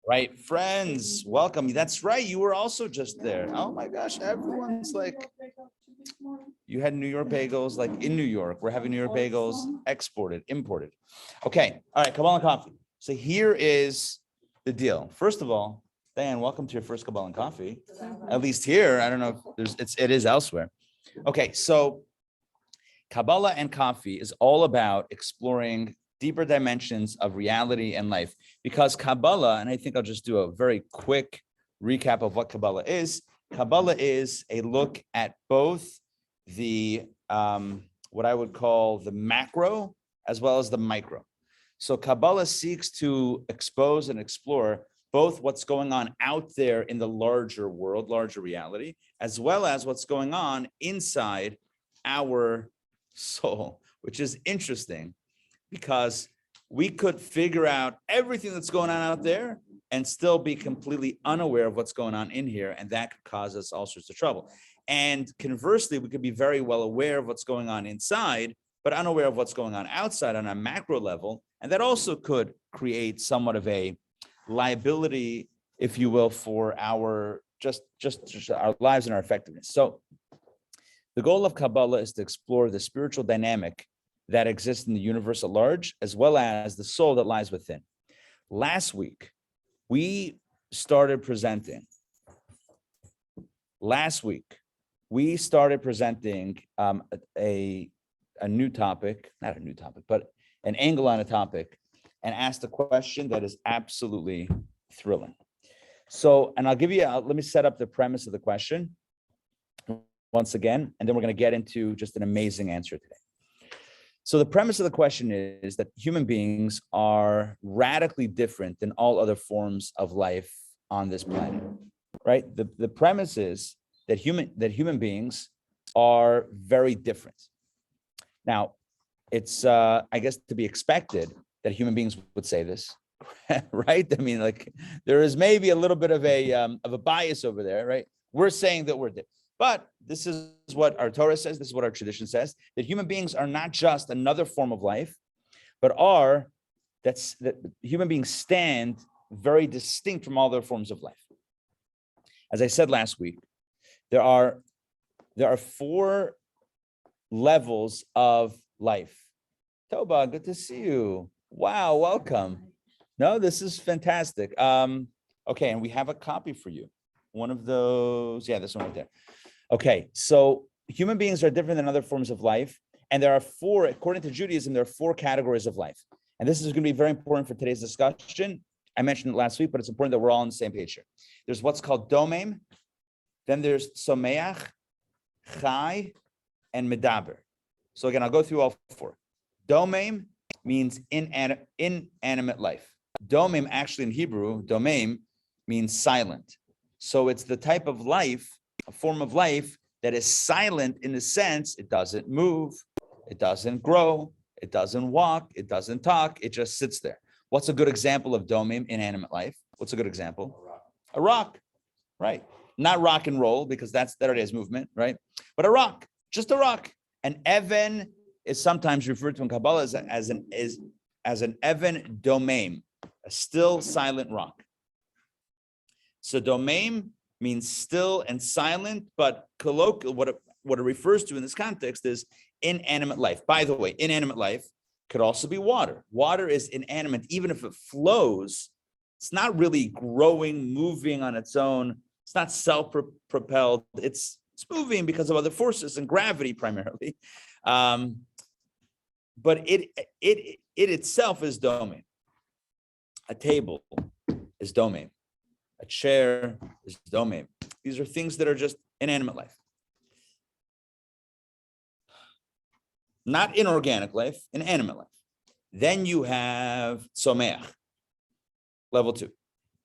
Right, friends, welcome. That's right. You were also just there. Oh my gosh, everyone's like, you had New York bagels, like in New York. We're having New York bagels exported, imported. Okay, all right, Kabbalah Coffee. So here is the deal. First of all, Diane, welcome to your first Kabbalah Coffee. At least here, I don't know if it is elsewhere. Okay, so Kabbalah and coffee is all about exploring deeper dimensions of reality and life. Because Kabbalah, and I think I'll just do a very quick recap of what Kabbalah is. Kabbalah is a look at both the what I would call the macro as well as the micro. So Kabbalah seeks to expose and explore both what's going on out there in the larger world, larger reality, as well as what's going on inside our soul, which is interesting because we could figure out everything that's going on out there and still be completely unaware of what's going on in here. And that could cause us all sorts of trouble. And conversely, we could be very well aware of what's going on inside, but unaware of what's going on outside on a macro level. And that also could create somewhat of a liability, if you will, for our just our lives and our effectiveness. So the goal of Kabbalah is to explore the spiritual dynamic that exists in the universe at large, as well as the soul that lies within. Last week, we started presenting a new topic, not a new topic, but an angle on a topic, and asked a question that is absolutely thrilling. So, and I'll give you, let me set up the premise of the question once again, and then we're going to get into just an amazing answer today. So the premise of the question is that human beings are radically different than all other forms of life on this planet, right? The premise is that human beings are very different. Now, it's, I guess, to be expected that human beings would say this, right? I mean, like, there is maybe a little bit of a bias over there, right? We're saying that we're different. But this is what our Torah says, this is what our tradition says, that human beings are not just another form of life, but that human beings stand very distinct from all other forms of life. As I said last week, there are 4 levels of life. Toba, good to see you. Wow, welcome. No, this is fantastic. Okay, and we have a copy for you. One of those, yeah, this one right there. Okay, so human beings are different than other forms of life. And there are 4, according to Judaism, there are 4 categories of life. And this is going to be very important for today's discussion. I mentioned it last week, but it's important that we're all on the same page here. There's what's called domem, then there's someach, chai, and medaber. So again, I'll go through all 4. Domem means inanimate life. Domem, actually in Hebrew, domem means silent. So it's the type of life, a form of life that is silent in the sense it doesn't move, it doesn't grow, it doesn't walk, it doesn't talk, it just sits there. What's a good example of domem, inanimate life? What's a good example? A rock, right? Not rock and roll, because that already has movement, right? But a rock, just a rock. An even is sometimes referred to in Kabbalah as an even domem, a still silent rock. So domem means still and silent, but colloquial, what it refers to in this context is inanimate life. By the way, inanimate life could also be water. Water is inanimate, even if it flows. It's not really growing, moving on its own. It's not self-propelled. It's moving because of other forces and gravity primarily. But it itself is domem. A table is domem. A chair is domem. These are things that are just inanimate life. Not inorganic life, inanimate life. Then you have someach, level 2.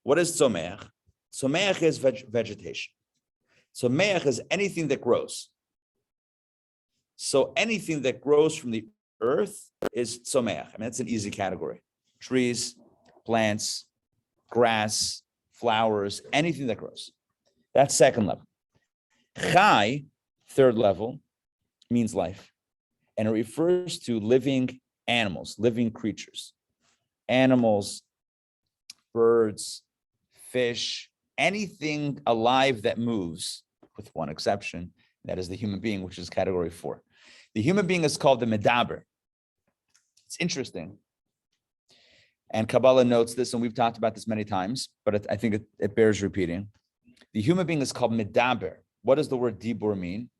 What is someach? Someach is vegetation. Someach is anything that grows. So anything that grows from the earth is someach. I mean, that's an easy category. Trees, plants, grass, flowers, anything that grows. That's second level. Chai, third level, means life. And it refers to living animals, living creatures. Animals, birds, fish, anything alive that moves, with one exception, that is the human being, which is category 4. The human being is called the medaber. It's interesting. And Kabbalah notes this, and we've talked about this many times, but I think it bears repeating. The human being is called medaber. What does the word dibur mean?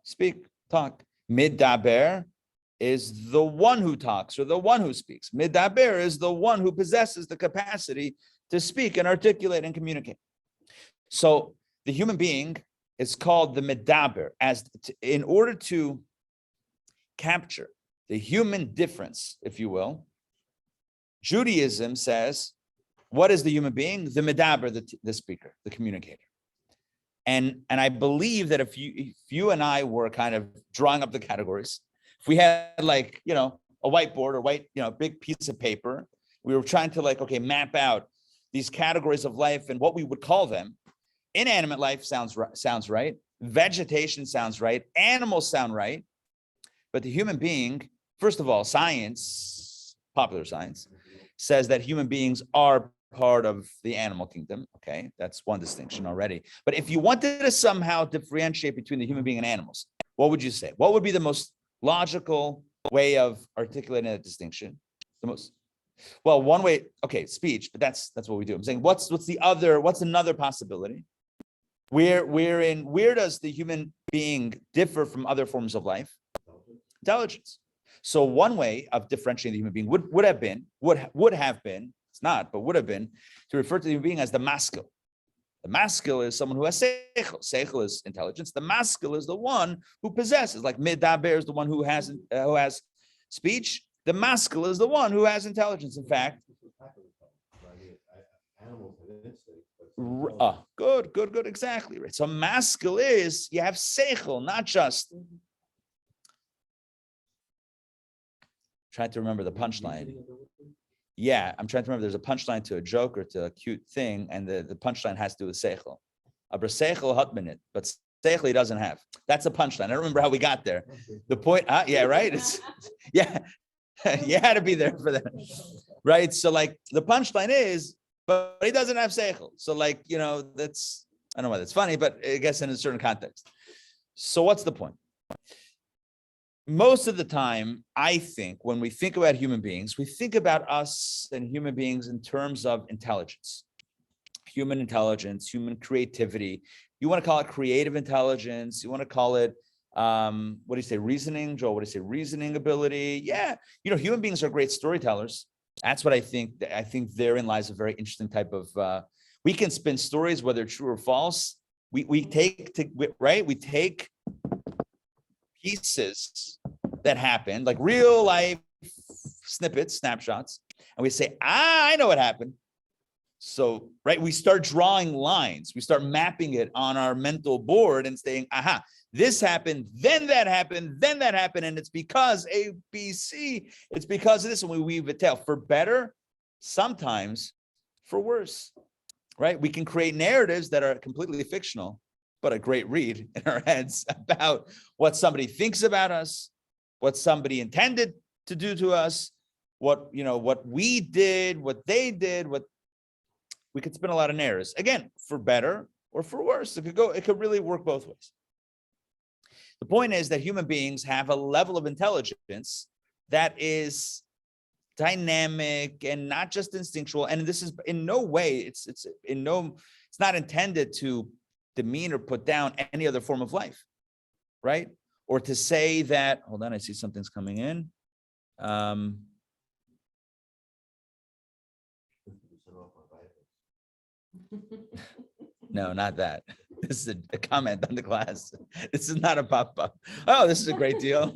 Speak, talk. Medaber is the one who talks or the one who speaks. Medaber is the one who possesses the capacity to speak and articulate and communicate. So the human being is called the medaber, in order to capture the human difference, if you will. Judaism says, what is the human being? The medaber, the speaker, the communicator. And I believe that if you and I were kind of drawing up the categories, if we had a whiteboard or big piece of paper, we were trying to map out these categories of life and what we would call them. Inanimate life sounds right. Vegetation sounds right. Animals sound right. But the human being, first of all, science, popular science, says that human beings are part of the animal kingdom. Okay, that's one distinction already. But if you wanted to somehow differentiate between the human being and animals, what would you say? What would be the most logical way of articulating that distinction? One way, okay, speech, but that's what we do. I'm saying what's another possibility? Where does the human being differ from other forms of life? Intelligence. So one way of differentiating the human being would have been, it's not, but would have been to refer to the human being as the maskil. The maskil is someone who has seichel. Seichel is intelligence. The maskil is the one who possesses, like medaber is the one who has speech. The maskil is the one who has intelligence. In fact, good, exactly right. So maskil is you have seichel, not just. Trying to remember the punchline. Yeah, I'm trying to remember. There's a punchline to a joke or to a cute thing, and the punchline has to do with seichel. Aber seichel hat man it, but seichel he doesn't have. That's a punchline. I don't remember how we got there. The point, yeah, right? It's yeah, you had to be there for that, right? So the punchline is, but he doesn't have seichel. So that's, I don't know why that's funny, but I guess in a certain context. So what's the point? Most of the time, I think when we think about human beings, we think about us and human beings in terms of intelligence, human creativity. You want to call it creative intelligence. You want to call it, what do you say, reasoning, Joel? What do you say, reasoning ability? Yeah. Human beings are great storytellers. That's what I think. I think therein lies a very interesting type of, we can spin stories, whether true or false. We take pieces that happened, like real life snippets, snapshots, and we say, I know what happened. So, right, we start drawing lines, we start mapping it on our mental board and saying, this happened, then that happened, and it's because A, B, C, it's because of this, and we weave a tale for better, sometimes for worse, right? We can create narratives that are completely fictional, but a great read in our heads about what somebody thinks about us, what somebody intended to do to us, what we did, what they did, we could spin a lot of narratives. Again, for better or for worse. It could really work both ways. The point is that human beings have a level of intelligence that is dynamic and not just instinctual. And this is in no way, it's not intended to demean or put down any other form of life, right? Or to say that, hold on, I see something's coming in. No, not that. This is a comment on the class. This is not a pop-up. Oh, this is a great deal.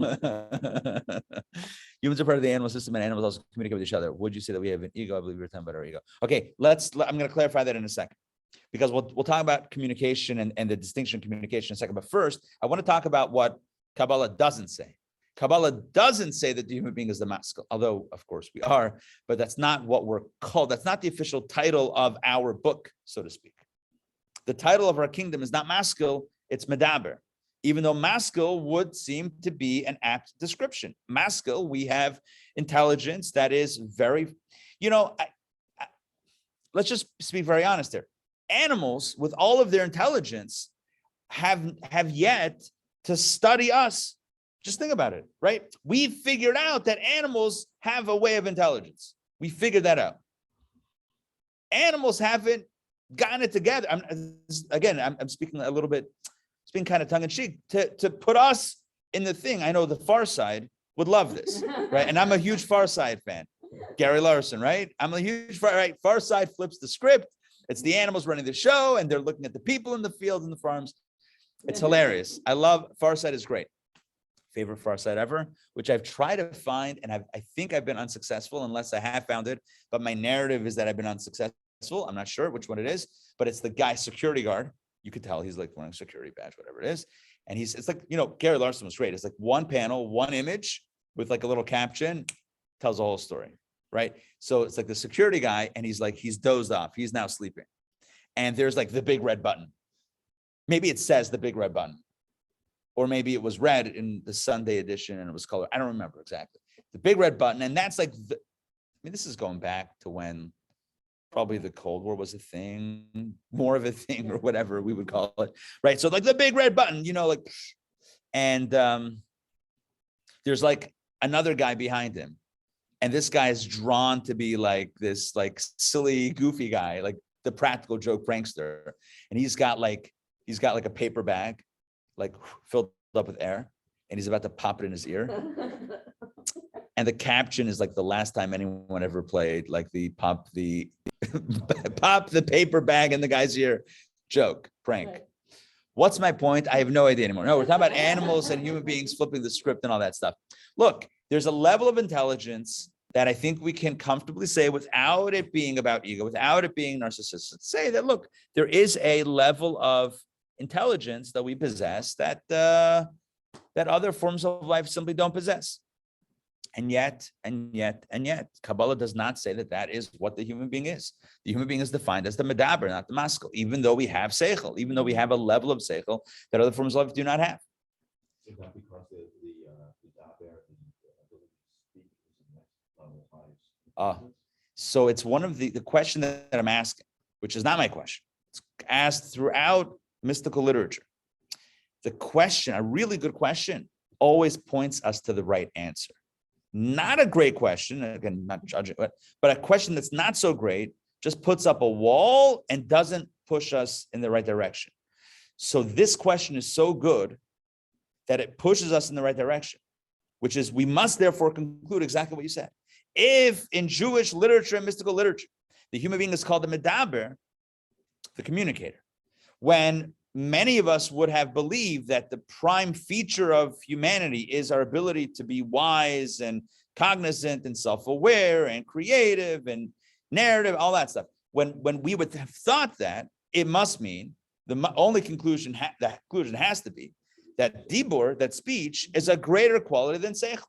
Humans are part of the animal system, and animals also communicate with each other. Would you say that we have an ego? I believe we're talking about our ego. Okay, I'm going to clarify that in a second, because we'll talk about communication and the distinction of communication in a second. But first, I want to talk about what Kabbalah doesn't say. Kabbalah doesn't say that the human being is the maskil, although, of course, we are, but that's not what we're called. That's not the official title of our book, so to speak. The title of our kingdom is not maskil, it's medaber, even though maskil would seem to be an apt description. Maskil, we have intelligence that is very, let's just speak very honest here. Animals, with all of their intelligence, have yet to study us. Just think about it, right? We figured out that animals have a way of intelligence. We figured that out. Animals haven't gotten it together. I'm speaking a little bit, speaking kind of tongue in cheek to put us in the thing. I know the Far Side would love this, right? And I'm a huge Far Side fan. Gary Larson, right? I'm a huge Far Side flips the script. It's the animals running the show, and they're looking at the people in the fields and the farms. It's hilarious. I love Far Side is great. Favorite Far Side ever, which I've tried to find, and I think I've been unsuccessful unless I have found it. But my narrative is that I've been unsuccessful. I'm not sure which one it is, but it's the guy security guard. You could tell he's like wearing a security badge, whatever it is. And it's like, Gary Larson was great. It's like one panel, one image with like a little caption, tells the whole story, right? So it's like the security guy, and he's dozed off. He's now sleeping. And there's like the big red button. Maybe it says the big red button. Or maybe it was red in the Sunday edition and it was colored. I don't remember exactly. The big red button. And that's like, this is going back to when probably the Cold War was a thing, more of a thing, or whatever we would call it, right? So like the big red button, and there's like another guy behind him. And this guy is drawn to be like this like silly, goofy guy, like the practical joke prankster. And he's got like a paper bag, like filled up with air, and he's about to pop it in his ear. And the caption is like the last time anyone ever played like the pop the paper bag in the guy's ear joke, prank. Right. What's my point? I have no idea anymore. No, we're talking about animals and human beings flipping the script and all that stuff. Look, there's a level of intelligence that I think we can comfortably say, without it being about ego, without it being narcissistic, say that, look, there is a level of intelligence that we possess that other forms of life simply don't possess. And yet, Kabbalah does not say that is what the human being is. The human being is defined as the medaber, not the maskil, even though we have seichel, even though we have a level of seichel that other forms of life do not have. Is that because the medaber, the ability to speak is the next level high? So it's one of the question that I'm asking, which is not my question. It's asked throughout mystical literature. The question, a really good question, always points us to the right answer. Not a great question, again, not judging, but a question that's not so great just puts up a wall and doesn't push us in the right direction. So this question is so good that it pushes us in the right direction, which is we must therefore conclude exactly what you said. If in Jewish literature and mystical literature, the human being is called the medaber, the communicator, when many of us would have believed that the prime feature of humanity is our ability to be wise and cognizant and self-aware and creative and narrative, all that stuff. When we would have thought that, it must mean the only conclusion, the conclusion has to be that dibur, that speech, is a greater quality than seichel.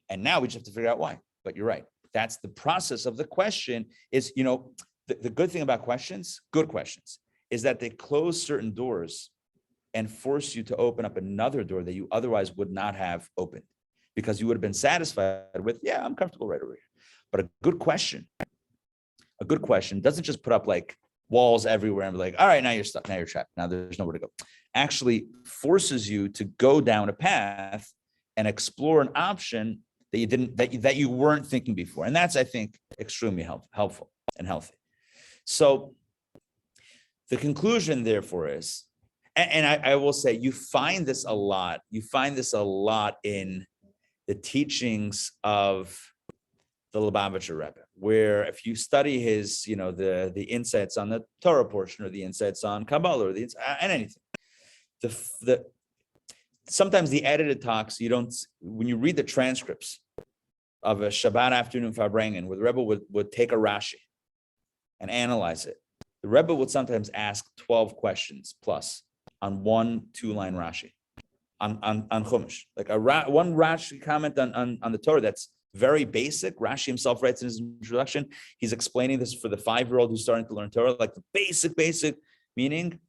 And now we just have to figure out why. But you're right. That's the process of the question is, the good thing about questions, good questions, is that they close certain doors and force you to open up another door that you otherwise would not have opened, because you would have been satisfied with, yeah, I'm comfortable right over here. But a good question doesn't just put up like walls everywhere and be like, all right, now you're stuck, now you're trapped, now there's nowhere to go. Actually forces you to go down a path and explore an option that you didn't, that you weren't thinking before. And that's, I think, extremely helpful and healthy. So the conclusion, therefore, is, and I will say, you find this a lot. You find this a lot in the teachings of the Lubavitcher Rebbe, where if you study his, the insights on the Torah portion, or the insights on Kabbalah, or and anything, sometimes the edited talks, when you read the transcripts of a Shabbat afternoon Farbrengen, where the Rebbe would take a Rashi and analyze it. The Rebbe would sometimes ask 12 questions plus on 1 2-line Rashi, on Chumash, like one Rashi comment on the Torah that's very basic. Rashi himself writes in his introduction, he's explaining this for the 5-year-old who's starting to learn Torah, like the basic meaning.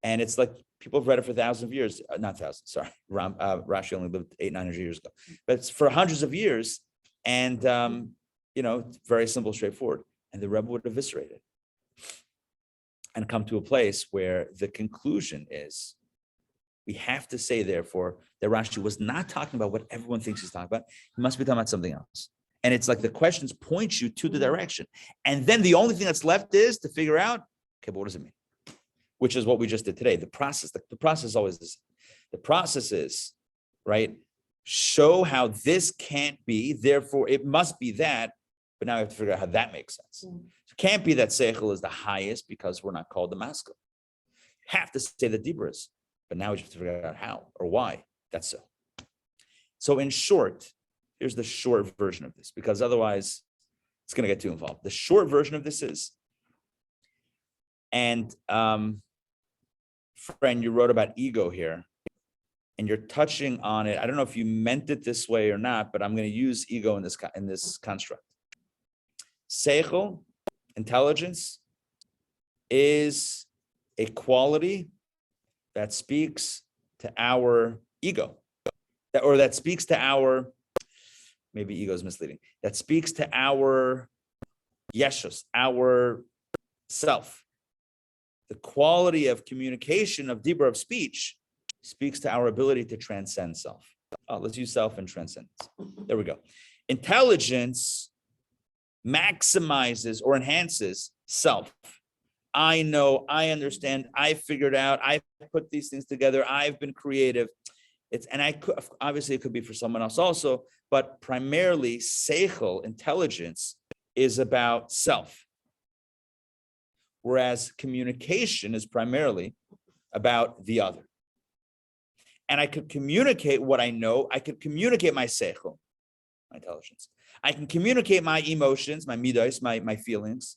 And it's like people have read it for thousands of years, not thousands, sorry. Rashi only lived 800-900 years ago, but it's for hundreds of years. And, very simple, straightforward. And the Rebbe would eviscerate it. and come to a place where the conclusion is, we have to say, therefore, that Rashi was not talking about what everyone thinks he's talking about. He must be talking about something else. And it's like the questions point you to the direction. And then the only thing that's left is to figure out, okay, but what does it mean? Which is what we just did today. The process is always this. The process is, right, show how this can't be, therefore it must be that, but now we have to figure out how that makes sense. It can't be that Seichel is the highest because we're not called the Maskil. You have to say that Dibur is, but now we have to figure out how or why that's so. So in short, here's the short version of this, because otherwise it's going to get too involved. The short version of this is, and friend, you wrote about ego here, and you're touching on it. I don't know if you meant it this way or not, but I'm going to use ego in this construct. Seichel, intelligence, is a quality that speaks to our ego, that speaks to our, maybe ego is misleading, that speaks to our yeshus, our self. The quality of communication, of dibur, of speech, speaks to our ability to transcend self. Oh, let's use self and transcendence. There we go. Intelligence maximizes or enhances self. I know, I understand, I figured out, I put these things together, I've been creative. Obviously it could be for someone else also, but primarily seichel, intelligence, is about self. Whereas communication is primarily about the other. And I could communicate what I know. I could communicate my seichel, my intelligence. I can communicate my emotions, my midos, my feelings.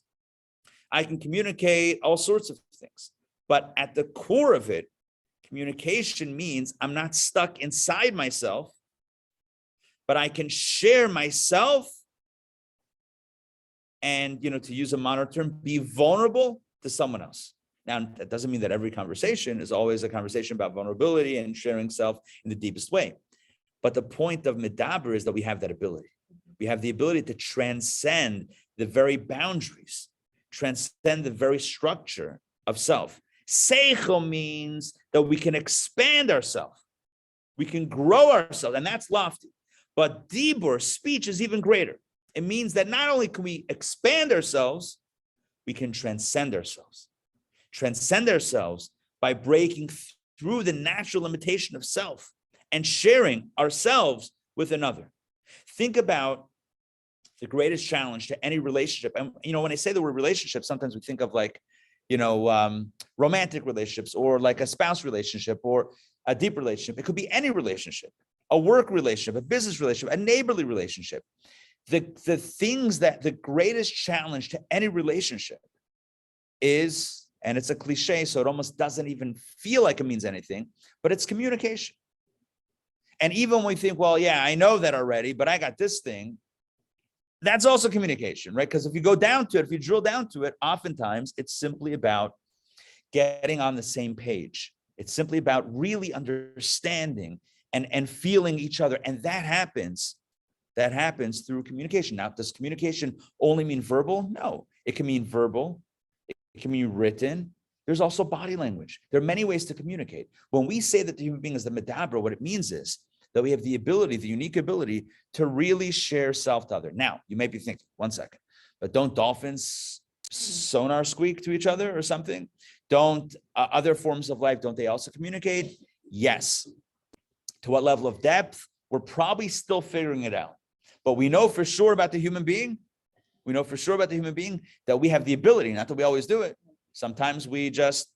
I can communicate all sorts of things. But at the core of it, communication means I'm not stuck inside myself, but I can share myself and, to use a modern term, be vulnerable to someone else. Now, that doesn't mean that every conversation is always a conversation about vulnerability and sharing self in the deepest way. But the point of medaber is that we have that ability. We have the ability to transcend the very boundaries, transcend the very structure of self. Seichel means that we can expand ourselves. We can grow ourselves, and that's lofty. But dibur, speech, is even greater. It means that not only can we expand ourselves, we can transcend ourselves. Transcend ourselves by breaking through the natural limitation of self and sharing ourselves with another. Think about the greatest challenge to any relationship. And, when I say the word relationship, sometimes we think of romantic relationships or like a spouse relationship or a deep relationship. It could be any relationship, a work relationship, a business relationship, a neighborly relationship. The things that the greatest challenge to any relationship is, and it's a cliche, so it almost doesn't even feel like it means anything, but it's communication. And even when we think, well, yeah, I know that already, but I got this thing, that's also communication, right? Because if you go down to it, if you drill down to it, oftentimes it's simply about getting on the same page. It's simply about really understanding and feeling each other. And that happens through communication. Now, does communication only mean verbal? No, it can mean verbal. It can mean written. There's also body language. There are many ways to communicate. When we say that the human being is the medaber, what it means is that we have the ability, the unique ability to really share self to other. Now, you may be thinking, one second, but don't dolphins sonar squeak to each other or something? Don't other forms of life, don't they also communicate? Yes. To what level of depth? We're probably still figuring it out. But we know for sure about the human being. We know for sure about the human being that we have the ability, not that we always do it. Sometimes we just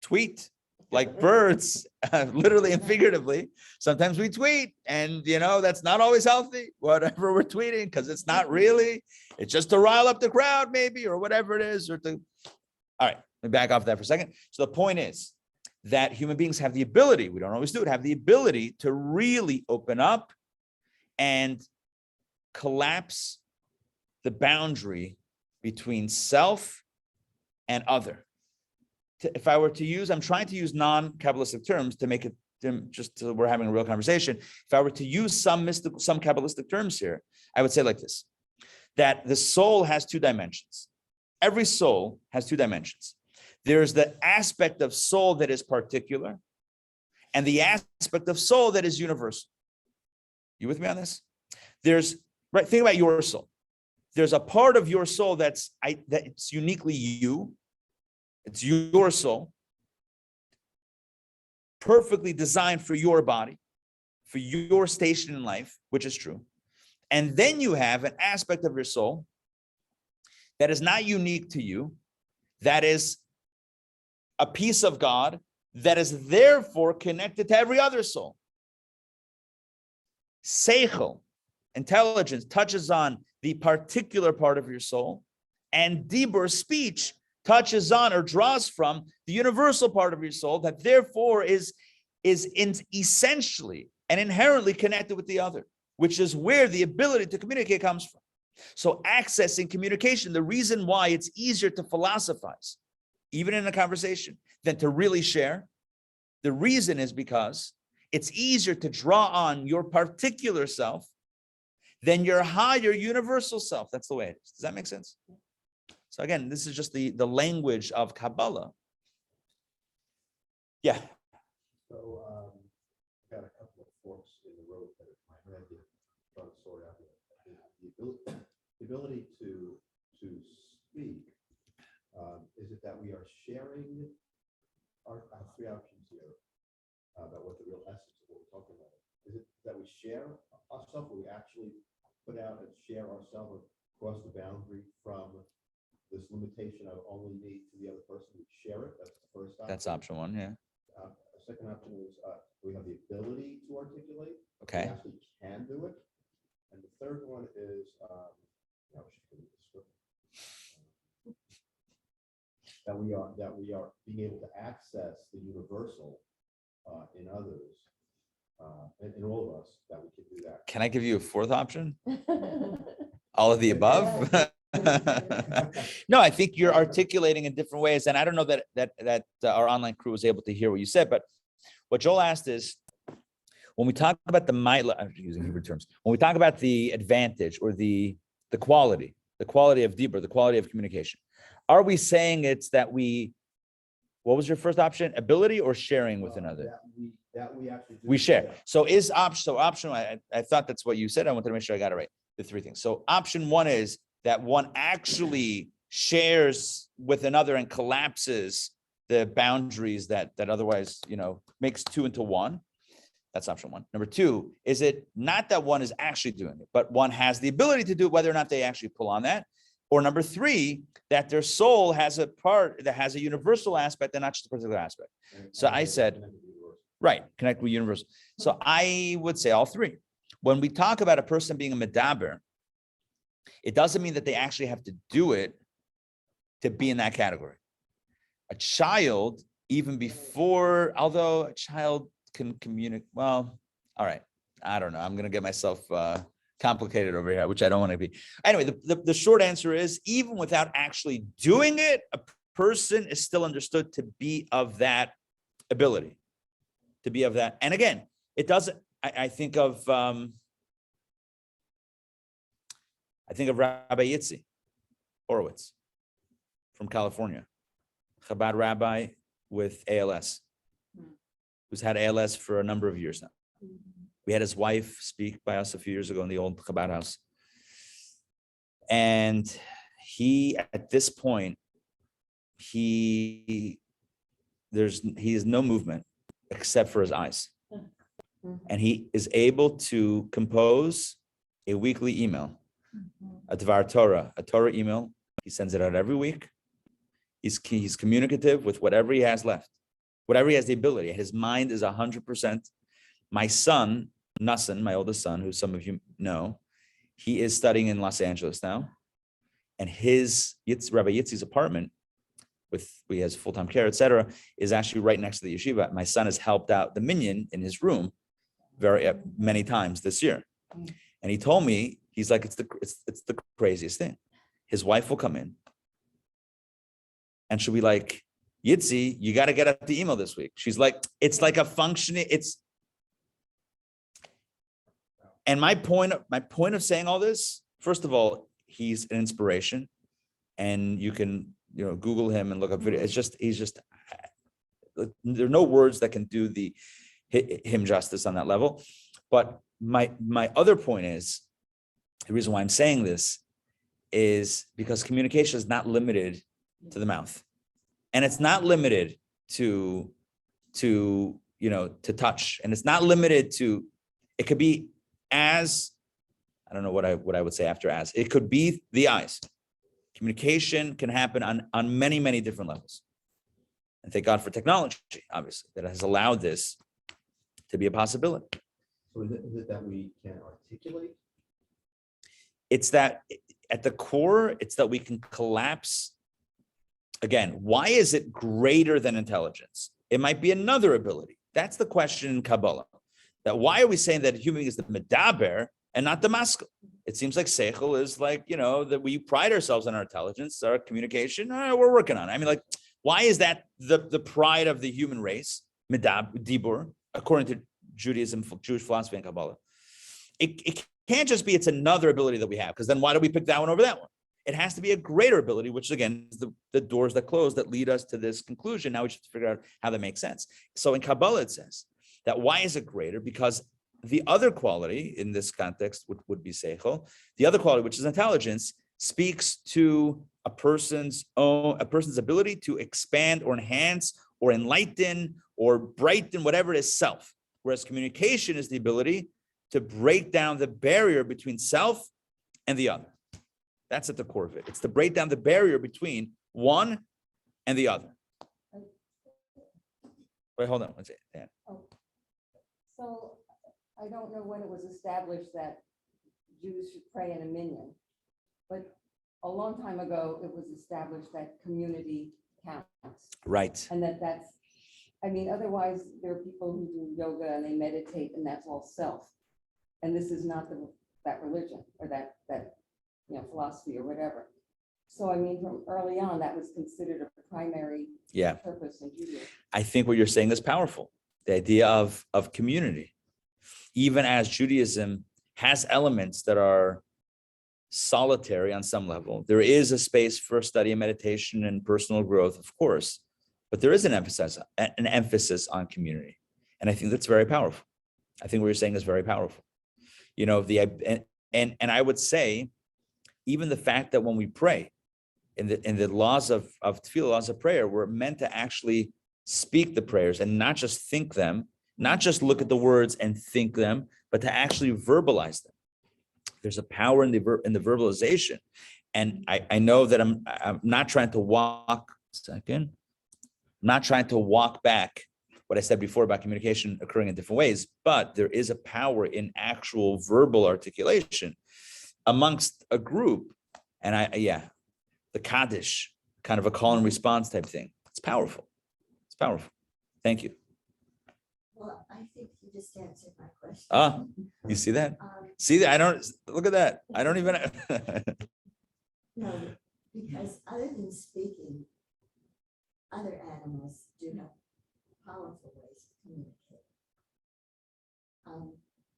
tweet like birds, literally and figuratively. Sometimes we tweet and, that's not always healthy, whatever we're tweeting, because it's not really, it's just to rile up the crowd maybe, or whatever it is, all right, let me back off that for a second. So the point is that human beings have the ability, we don't always do it, have the ability to really open up and collapse the boundary between self and other. If I were to use, I'm trying to use non-Kabbalistic terms to make it just so we're having a real conversation. If I were to use some Kabbalistic terms here, I would say like this, that the soul has two dimensions. every soul has two dimensions. There's the aspect of soul that is particular and the aspect of soul that is universal. You with me on this? Right, think about your soul. There's a part of your soul that's uniquely you. It's your soul, perfectly designed for your body, for your station in life, which is true. And then you have an aspect of your soul that is not unique to you, that is a piece of God, that is therefore connected to every other soul. Seichel, intelligence, touches on the particular part of your soul, and dibur, speech, touches on or draws from the universal part of your soul that therefore is essentially and inherently connected with the other, which is where the ability to communicate comes from. So accessing communication, the reason why it's easier to philosophize, even in a conversation, than to really share, the reason is because it's easier to draw on your particular self than your higher universal self. That's the way it is. Does that make sense? So again, this is just the language of Kabbalah. Yeah. So got a couple of forks in the road that are my head here, trying to sort out the ability to speak. Is it that we are sharing our three options here about what the real essence of what we're talking about? Is it that we share ourselves, or we actually put out and share ourselves across the boundary from this limitation of only me to the other person? We share it. That's the first option. That's option one, yeah. The second option is we have the ability to articulate. Okay. We actually can do it. And the third one is that we are being able to access the universal in others, and in all of us, that we can do that. Can I give you a fourth option? All of the above? No, I think you're articulating in different ways. And I don't know that our online crew was able to hear what you said, but what Joel asked is, when we talk about the mila, I'm using Hebrew terms, when we talk about the advantage or the quality of dibur, the quality of communication, are we saying it's that what was your first option? Ability or sharing with another? That we actually do. We share. So option one, I thought that's what you said. I wanted to make sure I got it right. The three things. So option one is that one actually shares with another and collapses the boundaries that otherwise, makes two into one. That's option one. Number two, is it not that one is actually doing it, but one has the ability to do it, whether or not they actually pull on that? Or number three, that their soul has a part that has a universal aspect and not just a particular aspect. So I said, right, connect with universal. So I would say all three. When we talk about a person being a medaber, it doesn't mean that they actually have to do it to be in that category. A child, even before, although a child can communicate, well, all right, I don't know. I'm going to get myself complicated over here, which I don't want to be. Anyway, the short answer is, even without actually doing it, a person is still understood to be of that ability, to be of that. And again, it doesn't, I think of Rabbi Yitzi Horowitz from California, Chabad rabbi with ALS, who's had ALS for a number of years now. We had his wife speak by us a few years ago in the old Chabad house. And he, at this point, he has no movement except for his eyes. And he is able to compose a weekly email, a Dvar Torah, a Torah email. He sends it out every week. He's communicative with whatever he has left, whatever he has the ability. His mind is 100%. My son, Nassan, my oldest son, who some of you know, he is studying in Los Angeles now. And Rabbi Yitzi's apartment, he has full-time care, etc., is actually right next to the yeshiva. My son has helped out the minyan in his room many times this year. And he told me, he's like, it's the craziest thing. His wife will come in and she'll be like, Yitzi, you got to get out the email this week. She's like, it's like a functioning, and my point of saying all this, first of all, he's an inspiration. and you can, Google him and look up video. There are no words that can do him justice on that level. But my other point is, the reason why I'm saying this is because communication is not limited to the mouth, and it's not limited to touch, and it's not limited to. It could be as, I don't know what I would say after as. It could be the eyes. Communication can happen on many, many different levels. And thank God for technology, obviously, that has allowed this to be a possibility. So is it that we can articulate? It's that at the core, it's that we can collapse. Again, why is it greater than intelligence? It might be another ability. That's the question in Kabbalah. That why are we saying that human being is the medaber and not the maskil? It seems like seichel is like, that we pride ourselves on our intelligence, our communication. We're working on it. I mean, like, why is that the pride of the human race? Dibur, according to Judaism, Jewish philosophy, and Kabbalah. It can't just be it's another ability that we have, because then why do we pick that one over that one? It has to be a greater ability, which again is the doors that close that lead us to this conclusion. Now we should figure out how that makes sense. So in Kabbalah it says that why is it greater? Because the other quality in this context would be seichel. The other quality, which is intelligence, speaks to a person's ability to expand or enhance or enlighten or brighten whatever it is self. Whereas communication is the ability to break down the barrier between self and the other. That's at the core of it. It's to break down the barrier between one and the other. Wait, hold on one second. Dan. So I don't know when it was established that Jews should pray in a minyan, but a long time ago, it was established that community counts. Right. And otherwise there are people who do yoga and they meditate and that's all self. And this is not that religion or that philosophy or whatever. So from early on, that was considered a primary purpose in Judaism. I think what you're saying is powerful. The idea of community, even as Judaism has elements that are solitary on some level. There is a space for study and meditation and personal growth, of course, but there is an emphasis on community. And I think that's very powerful. I think what you're saying is very powerful. And I would say, even the fact that when we pray, in the laws of tefillah, laws of prayer, we're meant to actually speak the prayers and not just think them, not just look at the words and think them, but to actually verbalize them. There's a power in the verbalization. And I know that I'm not trying to walk back what I said before about communication occurring in different ways, but there is a power in actual verbal articulation amongst a group. And the Kaddish, kind of a call and response type thing. It's powerful. It's powerful. Thank you. Well, I think you just answered my question. You see that? See that? I don't look at that. I don't even. No, because other than speaking, other animals do have powerful ways to communicate.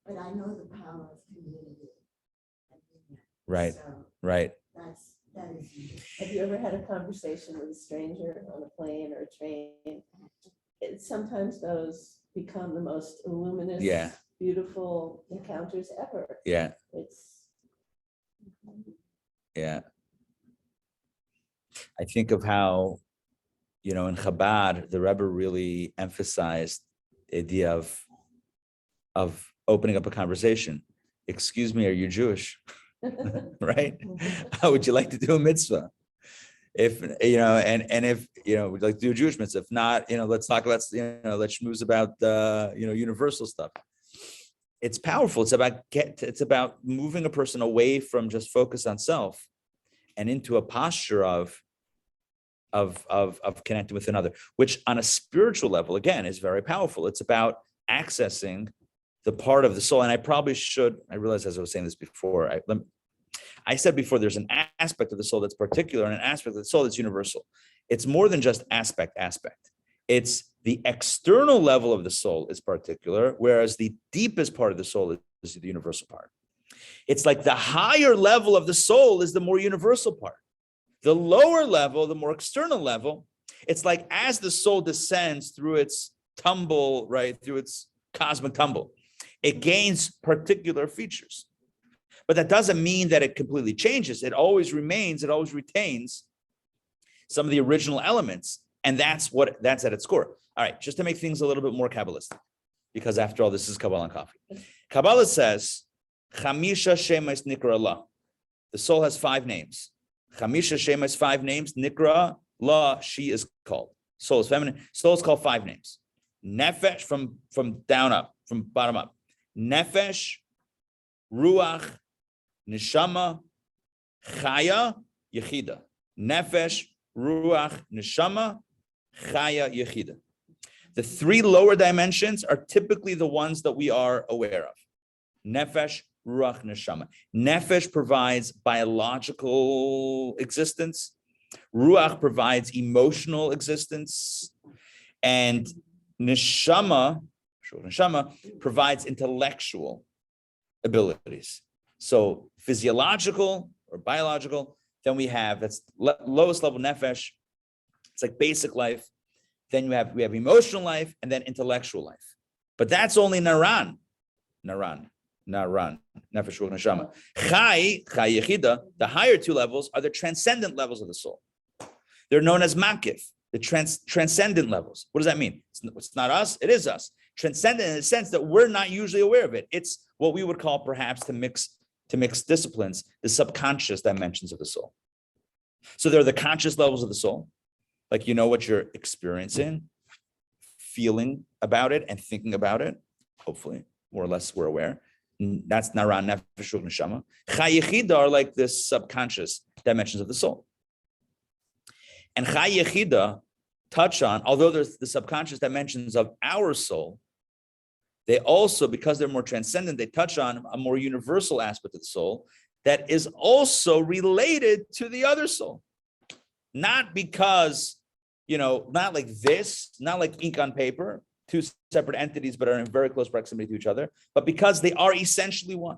But I know the power of community. Right. So right. That is unique. Have you ever had a conversation with a stranger on a plane or a train? Sometimes those become the most luminous, beautiful encounters ever. Yeah. I think of how, in Chabad, the Rebbe really emphasized the idea of opening up a conversation. Excuse me, are you Jewish? Right? How would you like to do a mitzvah? If if we'd like to do a Jewish mitzvah. If not, let's talk about let's schmooze about universal stuff. It's powerful. It's about moving a person away from just focus on self and into a posture of connecting with another, which on a spiritual level, again, is very powerful. It's about accessing the part of the soul. And I realized as I was saying this before, I said before, there's an aspect of the soul that's particular and an aspect of the soul that's universal. It's more than just aspect. It's the external level of the soul is particular, whereas the deepest part of the soul is the universal part. It's like the higher level of the soul is the more universal part. The lower level, the more external level, it's like as the soul descends through its tumble, right, through its cosmic tumble, it gains particular features. But that doesn't mean that it completely changes. It always remains, it always retains some of the original elements. And that's at its core. All right, just to make things a little bit more Kabbalistic, because after all, this is Kabbalah Coffee. Kabbalah says, Chamisha Shemes Nikra Allah. The soul has 5 names. Chamisha Shemes, 5 names. Nikra La, she is called. Soul is feminine. Soul is called 5 names. Nefesh, from down up, from bottom up. Nefesh, Ruach, Neshama, Chaya, Yechida. Nefesh, Ruach, Neshama, Chaya, Yechida. The 3 lower dimensions are typically the ones that we are aware of. Nefesh, Ruach, Neshama. Nefesh provides biological existence. Ruach provides emotional existence. And Neshama provides intellectual abilities. So physiological or biological, then we have, that's lowest level Nefesh. It's like basic life. Then we have emotional life and then intellectual life. But that's only Naran. Nefesh, Ruach, Neshama. Chai Yechida, the higher 2 levels are the transcendent levels of the soul. They're known as Makif, the transcendent levels. What does that mean? It's not us, it is us. Transcendent in the sense that we're not usually aware of it. It's what we would call perhaps to mix disciplines, the subconscious dimensions of the soul. So there are the conscious levels of the soul, like you know what you're experiencing, feeling about it and thinking about it. Hopefully, more or less we're aware. That's Naran, Nefesh, Ruach, Neshama. Chai Yechida are like the subconscious dimensions of the soul. And Chai Yechida touch on, although there's the subconscious dimensions of our soul, they also, because they're more transcendent, they touch on a more universal aspect of the soul that is also related to the other soul. Not because, not like this, not like ink on paper, 2 separate entities, but are in very close proximity to each other, but because they are essentially one.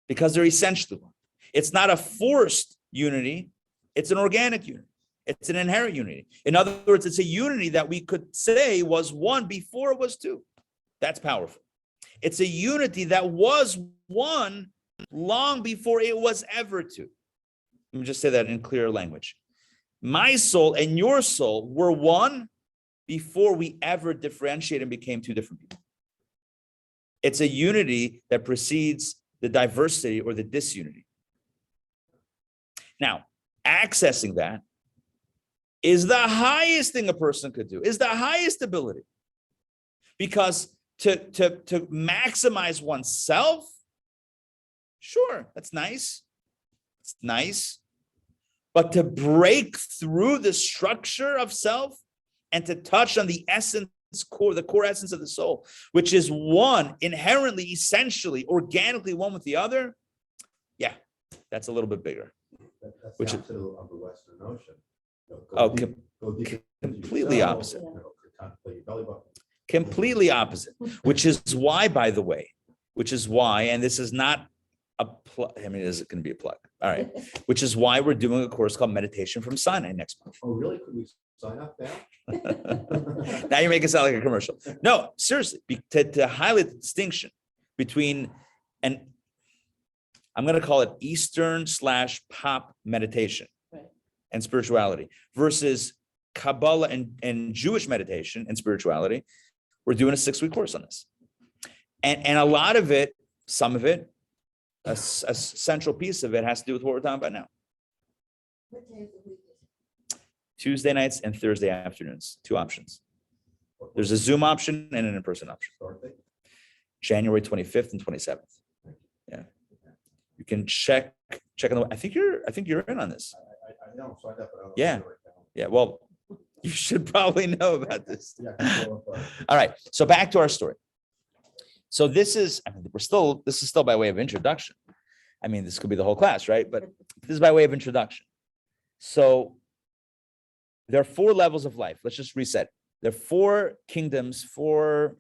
Because they're essentially one. It's not a forced unity, it's an organic unity. It's an inherent unity. In other words, it's a unity that we could say was 1 before it was 2. That's powerful. It's a unity that was 1 long before it was ever 2. Let me just say that in clear language. My soul and your soul were 1 before we ever differentiated and became 2 different people. It's a unity that precedes the diversity or the disunity. Now, accessing that is the highest thing a person could do, is the highest ability. Because to maximize oneself, sure, that's nice. It's nice. But to break through the structure of self and to touch on the core essence of the soul, which is 1, inherently, essentially, organically 1 with the other, yeah, that's a little bit bigger. That's Which the is- opposite of the Western notion. Go deep into completely yourself, opposite. contemplate your belly button. Completely opposite, which is why, by the way, and this is not a plug, is it going to be a plug? All right, which is why we're doing a course called Meditation from Sinai next month. Oh, really? Could we sign up now? Now you're making it sound like a commercial. No, seriously, to highlight the distinction between, and I'm going to call it Eastern/pop meditation and spirituality versus Kabbalah and Jewish meditation and spirituality. We're doing a 6-week course on this. And a lot of it, some of it, a central piece of it has to do with what we're talking about now. What day of the week is it? Tuesday nights and Thursday afternoons, 2 options. There's a Zoom option and an in-person option. Start date? January 25th and 27th. Yeah. You can check on the, I think you're in on this. I know, signed up, but I don't know. Yeah. Right now. Yeah, well, you should probably know about this. Yeah, I can go up, All right, so back to our story. So this is still by way of introduction. This could be the whole class, right? But this is by way of introduction. So there are 4 levels of life. Let's just reset. There are 4 kingdoms, 4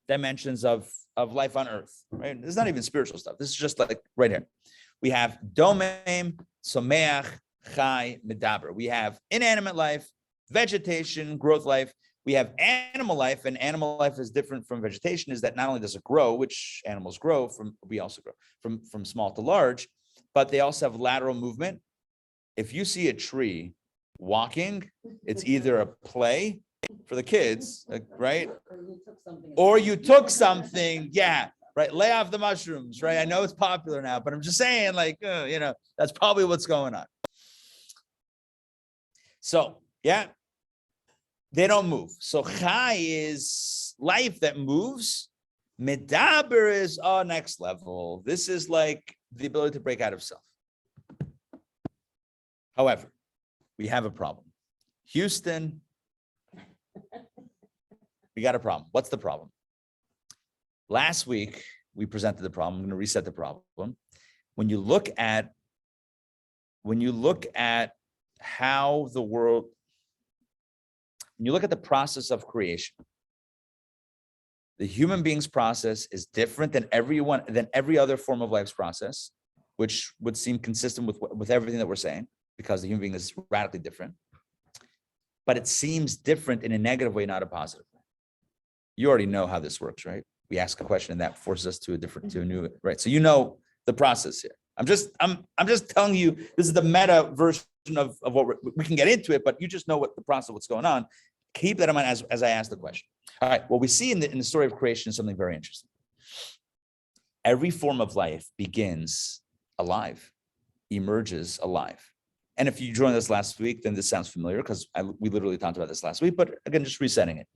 dimensions of life on earth, right? This is not even spiritual stuff. This is just like right here. We have Domem, Someach, chai, medaber. We have inanimate life, vegetation, growth life. We have animal life, and animal life is different from vegetation, is that not only does it grow, which animals grow from, we also grow from small to large, but they also have lateral movement. If you see a tree walking, it's either a play for the kids, right? Or you took something, yeah, right? Lay off the mushrooms, right? I know it's popular now, but I'm just saying, like, that's probably what's going on. So, yeah, they don't move. So chai is life that moves. Medaber is next level. This is like the ability to break out of self. However, we have a problem. Houston, we got a problem. What's the problem? Last week, we presented the problem. I'm going to reset the problem. When you look at how the world, when you look at the process of creation, the human being's process is different than every other form of life's process, which would seem consistent with everything that we're saying, because the human being is radically different. But it seems different in a negative way, not a positive way. You already know how this works, right? We ask a question and that forces us to a new, right? So you know the process here. I'm just telling you, this is the meta version of what we can get into it, but you just know what the process, what's going on. Keep that in mind as I ask the question. All right, what we see in the story of creation is something very interesting. Every form of life begins alive, emerges alive. And if you joined us last week, then this sounds familiar because we literally talked about this last week, but again, just resetting it.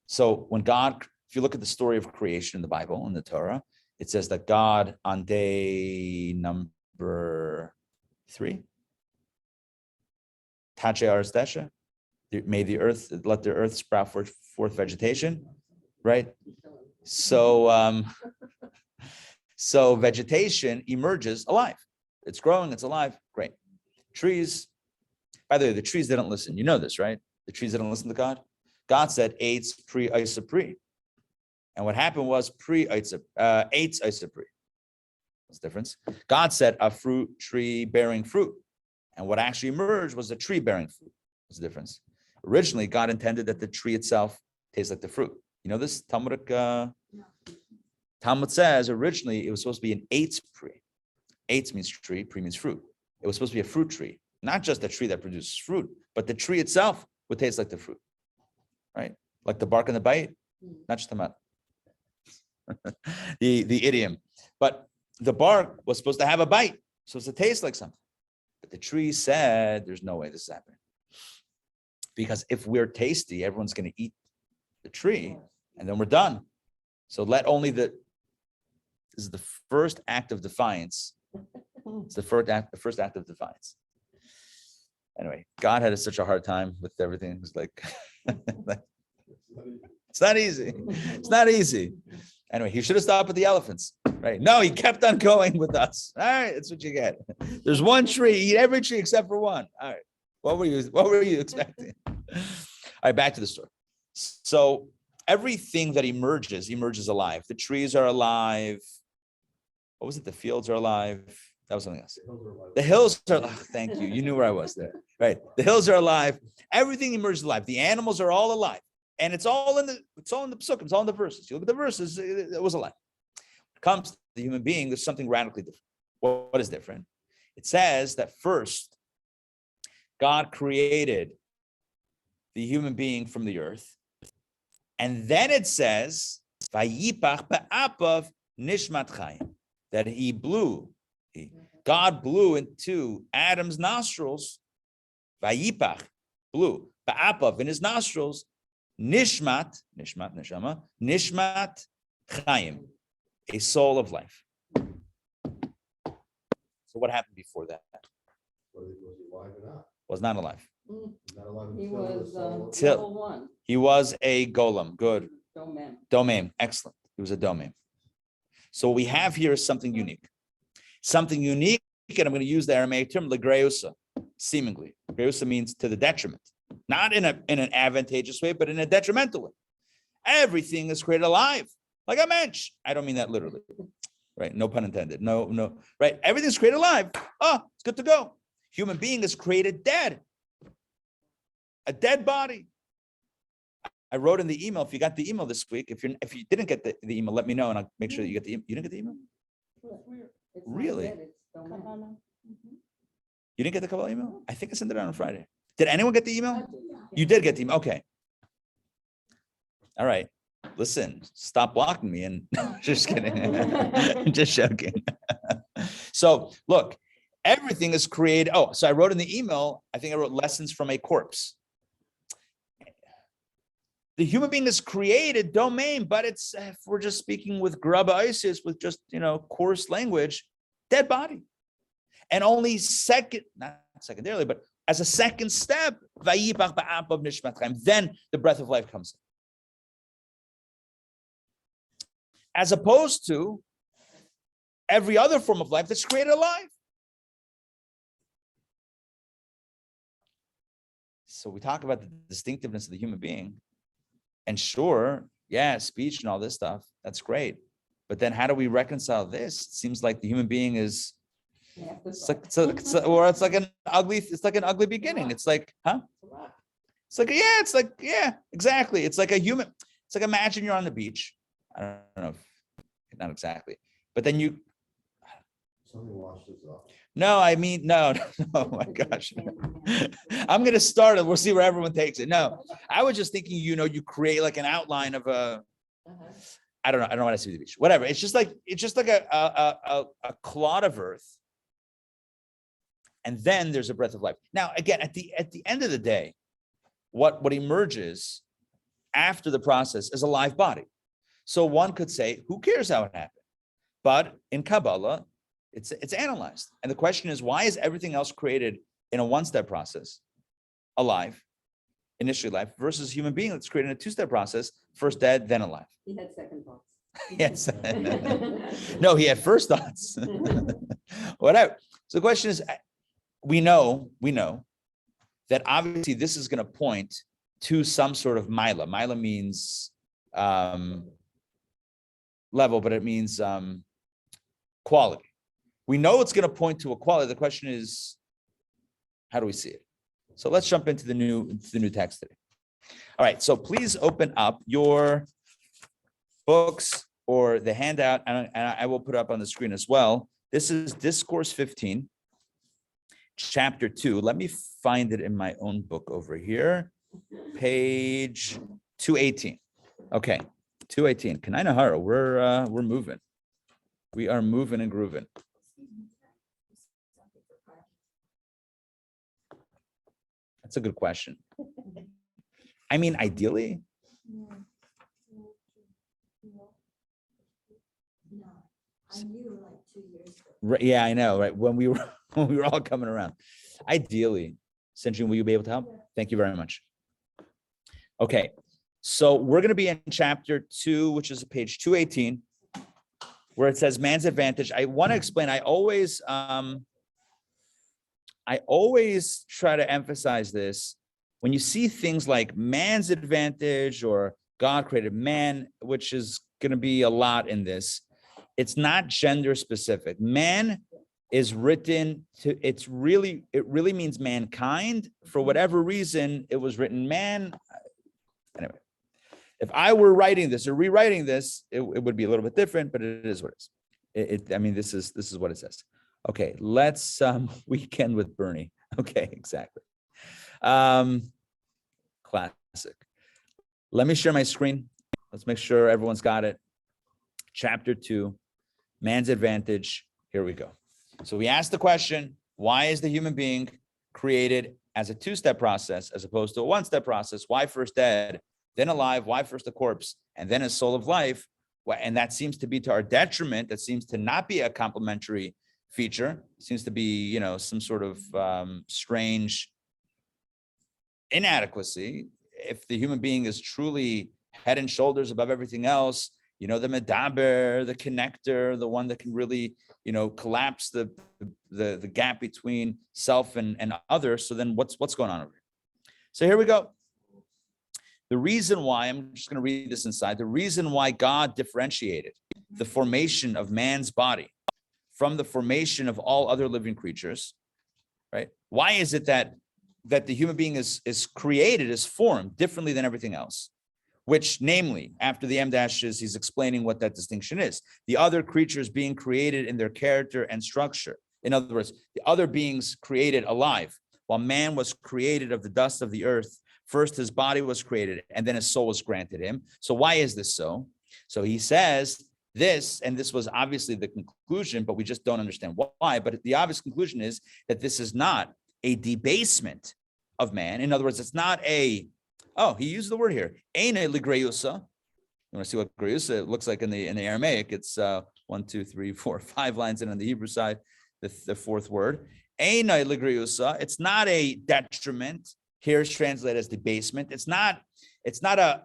So when God, if you look at the story of creation in the Bible, in the Torah, it says that God on day number 3, Tache Aretz Desha, made the earth, let the earth sprout forth vegetation, right? So, so vegetation emerges alive. It's growing, it's alive, great. Trees, by the way, the trees didn't listen. You know this, right? The trees didn't listen to God. God said, "Eitz pre isa pre," and what happened was eitz isa pre. What's the difference? God said a fruit tree bearing fruit, and what actually emerged was a tree bearing fruit. What's the difference? Originally, God intended that the tree itself tastes like the fruit. You know this Talmudic. Talmud says originally it was supposed to be an eitz pre. Eitz means tree, pre means fruit. It was supposed to be a fruit tree, not just a tree that produces fruit, but the tree itself would taste like the fruit, right? Like the bark and the bite, not just the nut. the idiom. But the bark was supposed to have a bite, supposed to taste like something. But the tree said, there's no way this is happening. Because if we're tasty, everyone's going to eat the tree, and then we're done. So this is the first act of defiance. It's the first act of defiance. Anyway, God had such a hard time with everything. It was like, it's not easy. It's not easy. Anyway, he should have stopped with the elephants, right? No, he kept on going with us. All right, that's what you get. There's one tree, eat every tree except for one. All right, what were you expecting? All right, back to the story. So everything that emerges alive. The trees are alive. What was it? The fields are alive. That was something else. The hills are alive. Thank you. You knew where I was there. Right. The hills are alive. Everything emerges alive. The animals are all alive. And it's all in the psukim, it's all in the verses. You look at the verses, it was alive. When it comes to the human being, there's something radically different. What is different? It says that first, God created the human being from the earth. And then it says, Vayipach ba'apav nishmat chayim, that he blew. God blew into Adam's nostrils, Vayipach, blew, ba'apav, in his nostrils, nishmat chayim, a soul of life. So what happened before that? Was he alive or not? Was not alive. Not alive He until was the soul- level 1, He was a golem. Good. domain. Excellent. He was a domain. So what we have here is something unique. Something unique, and I'm going to use the Aramaic term, legreusa, seemingly. Legreusa means to the detriment. Not in an advantageous way, but in a detrimental way. Everything is created alive, like a mensch. I don't mean that literally. Right? No pun intended. No. Right? Everything's created alive. Oh, it's good to go. Human being is created dead. A dead body. I wrote in the email, if you got the email this week, if you didn't get the email, let me know and I'll make sure that you get the email. You didn't get the email? It's not Really? dead, it's domain. You didn't get the Kabbalah email? I think I sent it out on Friday. Did anyone get the email? You did get the email. Okay. All right. Listen, stop blocking me and just kidding. Just joking. So look, everything is created. Oh, so I wrote in the email, I think I wrote lessons from a corpse. The human being is created domain, but it's, if we're just speaking with grubba ISIS, with just, coarse language, dead body. And only not secondarily, but as a second step, then the breath of life comes in. As opposed to every other form of life that's created alive. So we talk about the distinctiveness of the human being. And sure, yeah, speech and all this stuff, that's great. But then how do we reconcile this? It seems like the human being is, it's like an ugly beginning. It's like, huh? Exactly. It's like a human, it's like, imagine you're on the beach. I don't know, not exactly. But then Somebody washes off. no, I mean, no, oh my gosh. I'm going to start it. We'll see where everyone takes it. No, I was just thinking, you create like an outline of I don't know. I don't know what I see the beach, whatever. It's just like a clod of earth. And then there's a breath of life. Now, again, at the end of the day, what emerges after the process is a live body. So one could say, who cares how it happened? But in Kabbalah, it's analyzed. And the question is, why is everything else created in a one-step process, alive, initially alive, versus a human being that's created in a two-step process, first dead, then alive? He had second thoughts. Yes. No, he had first thoughts. Whatever. So the question is, we know that obviously this is going to point to some sort of mila. Mila means level, but it means quality. We know it's going to point to a quality. The question is, how do we see it? So let's jump into the new text today. All right. So please open up your books or the handout, and I will put up on the screen as well. This is Discourse 15, chapter 2. Let me find it in my own book over here. Page 218. Okay, 218. Kanai we're moving. We are moving and grooving. That's a good question. I mean, ideally. No, I knew like 2 years ago. Right, yeah, I know, right? When we were all coming around. Ideally, Sinjin, will you be able to help? Thank you very much. Okay, so we're going to be in chapter 2, which is page 218, where it says man's advantage. I want to explain. I always try to emphasize this. When you see things like man's advantage or God created man, which is going to be a lot in this, it's not gender specific. Man is written to, it really means mankind. For whatever reason, it was written man. Anyway, if I were writing this or rewriting this, it would be a little bit different, but it is what it is. I mean, this is what it says. Okay, let's weekend with Bernie. Okay, exactly. Classic. Let me share my screen. Let's make sure everyone's got it. Chapter 2, man's advantage. Here we go. So we asked the question, why is the human being created as a two-step process as opposed to a one-step process? Why first dead, then alive? Why first a corpse, and then a soul of life? And that seems to be to our detriment. That seems to not be a complementary feature. It seems to be, some sort of strange inadequacy. If the human being is truly head and shoulders above everything else, the medaber, the connector, the one that can really, collapse the gap between self and other. So then what's going on over here? So here we go. The reason why, I'm just going to read this inside. The reason why God differentiated the formation of man's body from the formation of all other living creatures, right? Why is it that the human being is created, is formed differently than everything else? Which, namely, after the M dashes, he's explaining what that distinction is. The other creatures being created in their character and structure. In other words, the other beings created alive, while man was created of the dust of the earth. First, his body was created, and then his soul was granted him. So why is this so? So he says this, and this was obviously the conclusion, but we just don't understand why. But the obvious conclusion is that this is not a debasement of man. In other words, it's not he used the word here, eine ligreusa. You want to see what greusa looks like in the Aramaic? It's 1, 2, 3, 4, 5 lines in on the Hebrew side, the fourth word. Eine ligreusa. It's not a detriment. Here it's translated as debasement. It's not a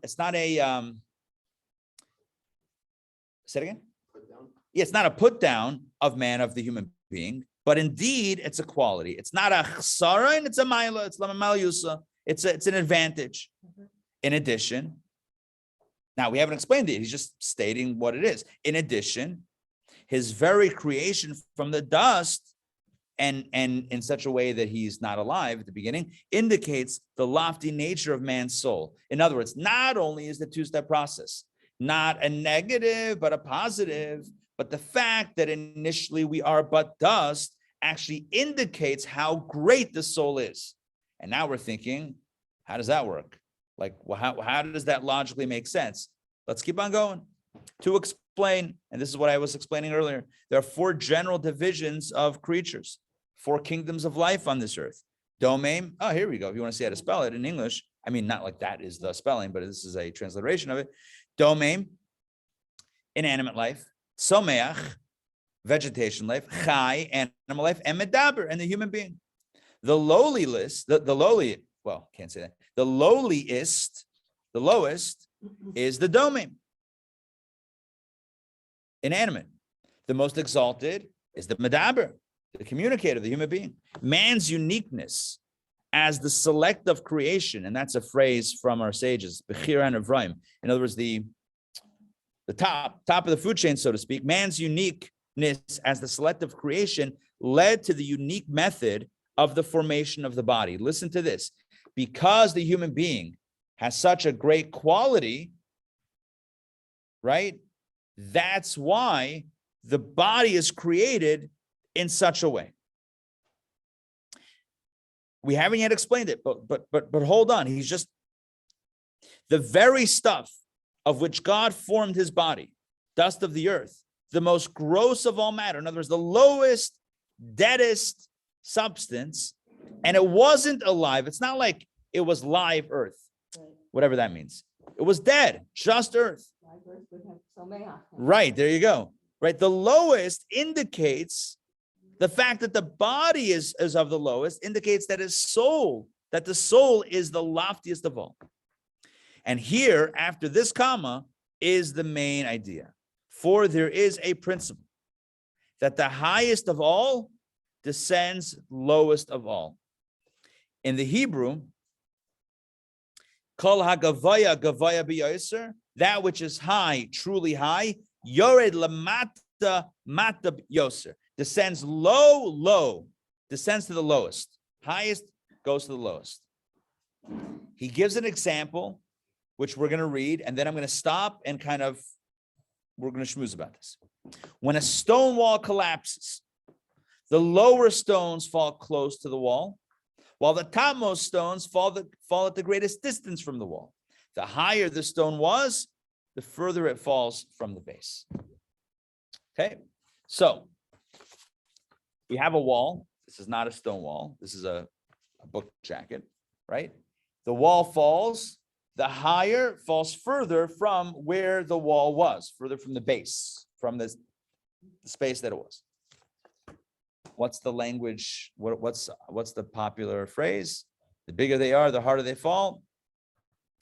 say it again? Put down. Yeah, it's not a put down of man, of the human being, but indeed it's a quality. It's not a chsara, and it's a maila. It's lamamal yusa. It's an advantage. In addition, now we haven't explained it. He's just stating what it is. In addition, his very creation from the dust, and in such a way that he's not alive at the beginning, indicates the lofty nature of man's soul. In other words, not only is the two-step process not a negative, but a positive, but the fact that initially we are but dust actually indicates how great the soul is. And now we're thinking, how does that work? Like, well, how does that logically make sense? Let's keep on going. To explain, and this is what I was explaining earlier, there are 4 general divisions of creatures, 4 kingdoms of life on this earth. Domain, here we go. If you want to see how to spell it in English, I mean, not like that is the spelling, but this is a transliteration of it. Domain, inanimate life. Someach, vegetation life. Chai, animal life. And medaber, and the human being. The lowliest, the lowly, well, can't say that. The lowliest, the lowest is the domain. Inanimate. The most exalted is the medaber, the communicator, the human being. Man's uniqueness as the select of creation, and that's a phrase from our sages, Bechira and Ephraim. In other words, the top of the food chain, so to speak, man's uniqueness as the select of creation led to the unique method of the formation of the body. Listen to this. Because the human being has such a great quality, right? That's why the body is created in such a way. We haven't yet explained it, but hold on. He's just the very stuff of which God formed his body, dust of the earth, the most gross of all matter. In other words, the lowest, deadest substance, and it wasn't alive. It's not like it was live earth, whatever that means. It was dead, just earth. Right, there you go. Right, the lowest indicates the fact that the body is of the lowest, indicates that the soul is the loftiest of all. And here, after this comma, is the main idea. For there is a principle that the highest of all descends lowest of all. In the Hebrew, kol hagavaya gavaya biyoser, that which is high, truly high, yored lamata mata yoser, descends low, descends to the lowest. Highest goes to the lowest. He gives an example, which we're going to read, and then I'm going to stop and we're going to schmooze about this. When a stone wall collapses, the lower stones fall close to the wall, while the topmost stones fall at the greatest distance from the wall. The higher the stone was, the further it falls from the base. Okay, so we have a wall. This is not a stone wall. This is a book jacket, right? The wall falls. The higher falls further from where the wall was, further from the base, from the space that it was. What's the language? What's the popular phrase? The bigger they are, the harder they fall.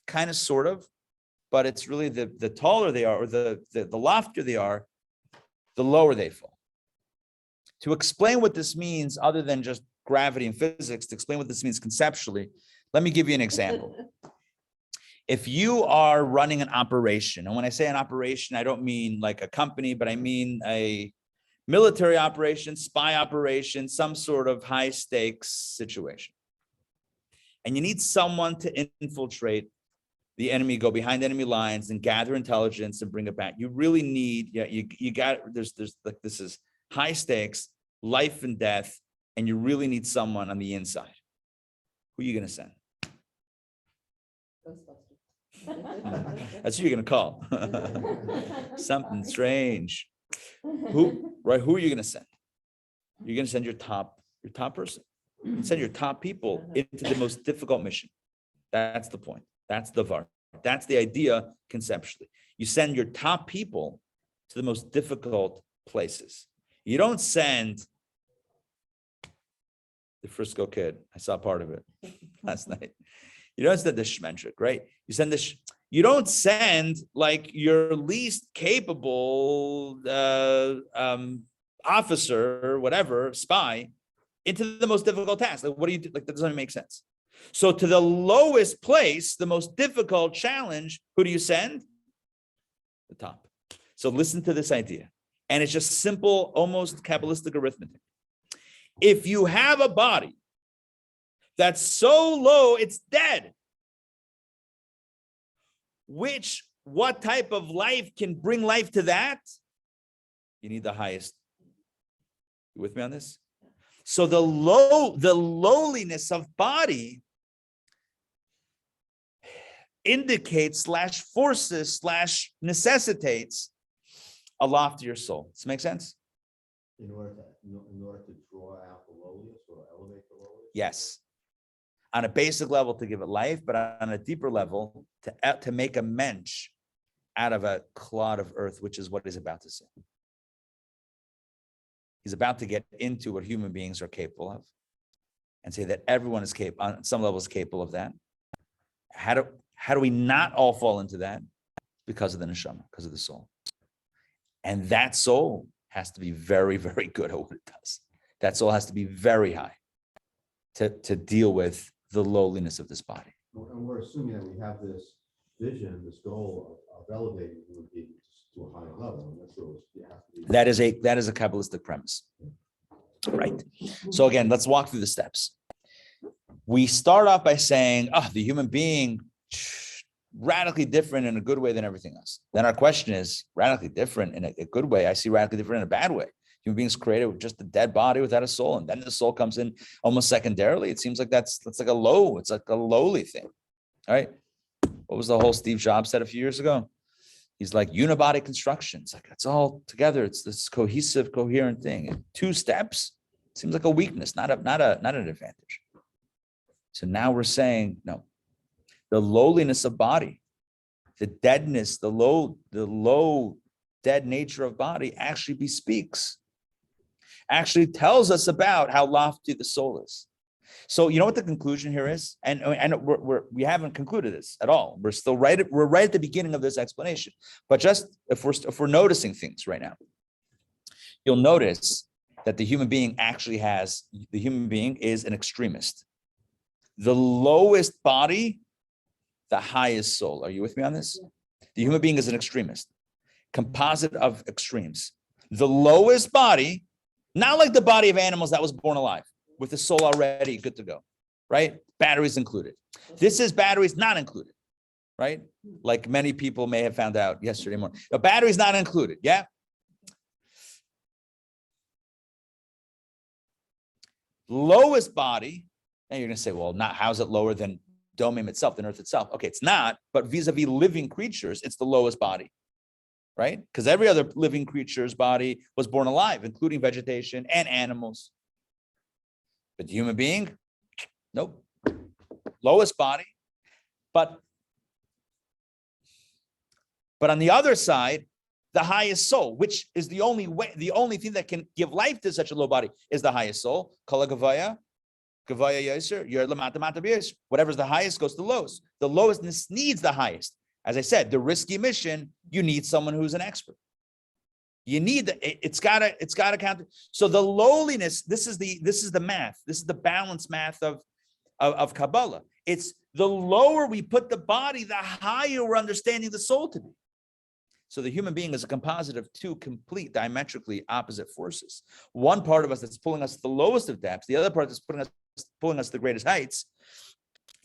Kind of, sort of, but it's really the taller they are, or the loftier they are, the lower they fall. To explain what this means, other than just gravity and physics, to explain what this means conceptually, let me give you an example. If you are running an operation, and when I say an operation, I don't mean like a company, but I mean a military operation, spy operation, some sort of high stakes situation. And you need someone to infiltrate the enemy, go behind enemy lines and gather intelligence and bring it back. You really need, you got, there's like, this is high stakes, life and death, and you really need someone on the inside. Who are you going to send? That's who you're going to call. Something strange. Who are you going to send? You're going to send your top person. Send your top people into the most difficult mission. That's the point. That's the var. That's the idea conceptually. You send your top people to the most difficult places. You don't send the Frisco Kid. I saw part of it last night. You don't send the Schmendrick, right? You send the. You don't send like your least capable officer, whatever, spy, into the most difficult task. Like, what do you do? Like, that doesn't make sense. So to the lowest place, the most difficult challenge, who do you send? The top. So listen to this idea. And it's just simple, almost Kabbalistic arithmetic. If you have a body that's so low, it's dead, what type of life can bring life to that? You need the highest. You with me on this? So the lowliness of body indicates / forces / necessitates a loftier soul. Does it make sense? In order to draw out the lowliest or elevate the lowliest? Yes. On a basic level to give it life, but on a deeper level to make a mensch out of a clod of earth, which is what he's about to say. He's about to get into what human beings are capable of and say that everyone is capable, on some level is capable of that. How do we not all fall into that? Because of the neshama, because of the soul. And that soul has to be very, very good at what it does. That soul has to be very high to deal with the lowliness of this body. And we're assuming that we have this vision, this goal of elevating human beings to a higher level. And that's what you have to be. That is a Kabbalistic premise. Right. So again, let's walk through the steps. We start off by saying, the human being radically different in a good way than everything else. Then our question is radically different in a good way. I see radically different in a bad way. Human beings created with just a dead body without a soul, and then the soul comes in almost secondarily. It seems like that's like it's like a lowly thing. All right. What was the whole Steve Jobs said a few years ago? He's like unibody construction. It's like it's all together. It's this cohesive, coherent thing. And 2 steps seems like a weakness, not an advantage. So now we're saying no. The lowliness of body, the deadness, the low dead nature of body actually bespeaks, actually tells us about how lofty the soul is. So you know what the conclusion here is? And we haven't concluded this at all. We're right at the beginning of this explanation. But just if we're noticing things right now, you'll notice that the human being is an extremist. The lowest body, the highest soul. Are you with me on this? The human being is an extremist, composite of extremes. The lowest body, not like the body of animals that was born alive, with the soul already good to go, right? Batteries included. This is batteries not included, right? Like many people may have found out yesterday morning. The batteries not included, yeah? Lowest body, and you're gonna say, well, how's it lower than Domim itself, than Earth itself? Okay, it's not, but vis-a-vis living creatures, it's the lowest body, right? Because every other living creature's body was born alive, including vegetation and animals. But the human being, nope. Lowest body. But on the other side, the highest soul, which is the only thing that can give life to such a low body is the highest soul. Kala Gavaya, Gavaya Yaser, Yer Lamata Mata B'Yaser. Whatever's the highest goes to the lowest. The lowestness needs the highest. As I said, the risky mission, you need someone who's an expert. You need it's gotta count. So the lowliness, this is the math. This is the balance math of Kabbalah. It's the lower we put the body, the higher we're understanding the soul to be. So the human being is a composite of two complete diametrically opposite forces. One part of us that's pulling us to the lowest of depths, the other part that's pulling us to the greatest heights.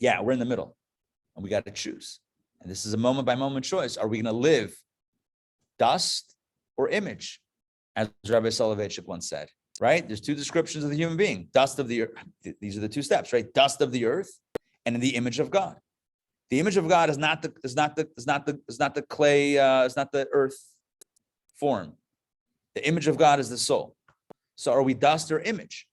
Yeah, we're in the middle, and we got to choose. And this is a moment by moment choice. Are we going to live dust or image? As Rabbi Soloveitchik once said, right? There's two descriptions of the human being: dust of the earth. These are the two steps, right? Dust of the earth, and in the image of God. The image of God is not the clay, it's not the earth form. The image of God is the soul. So are we dust or image?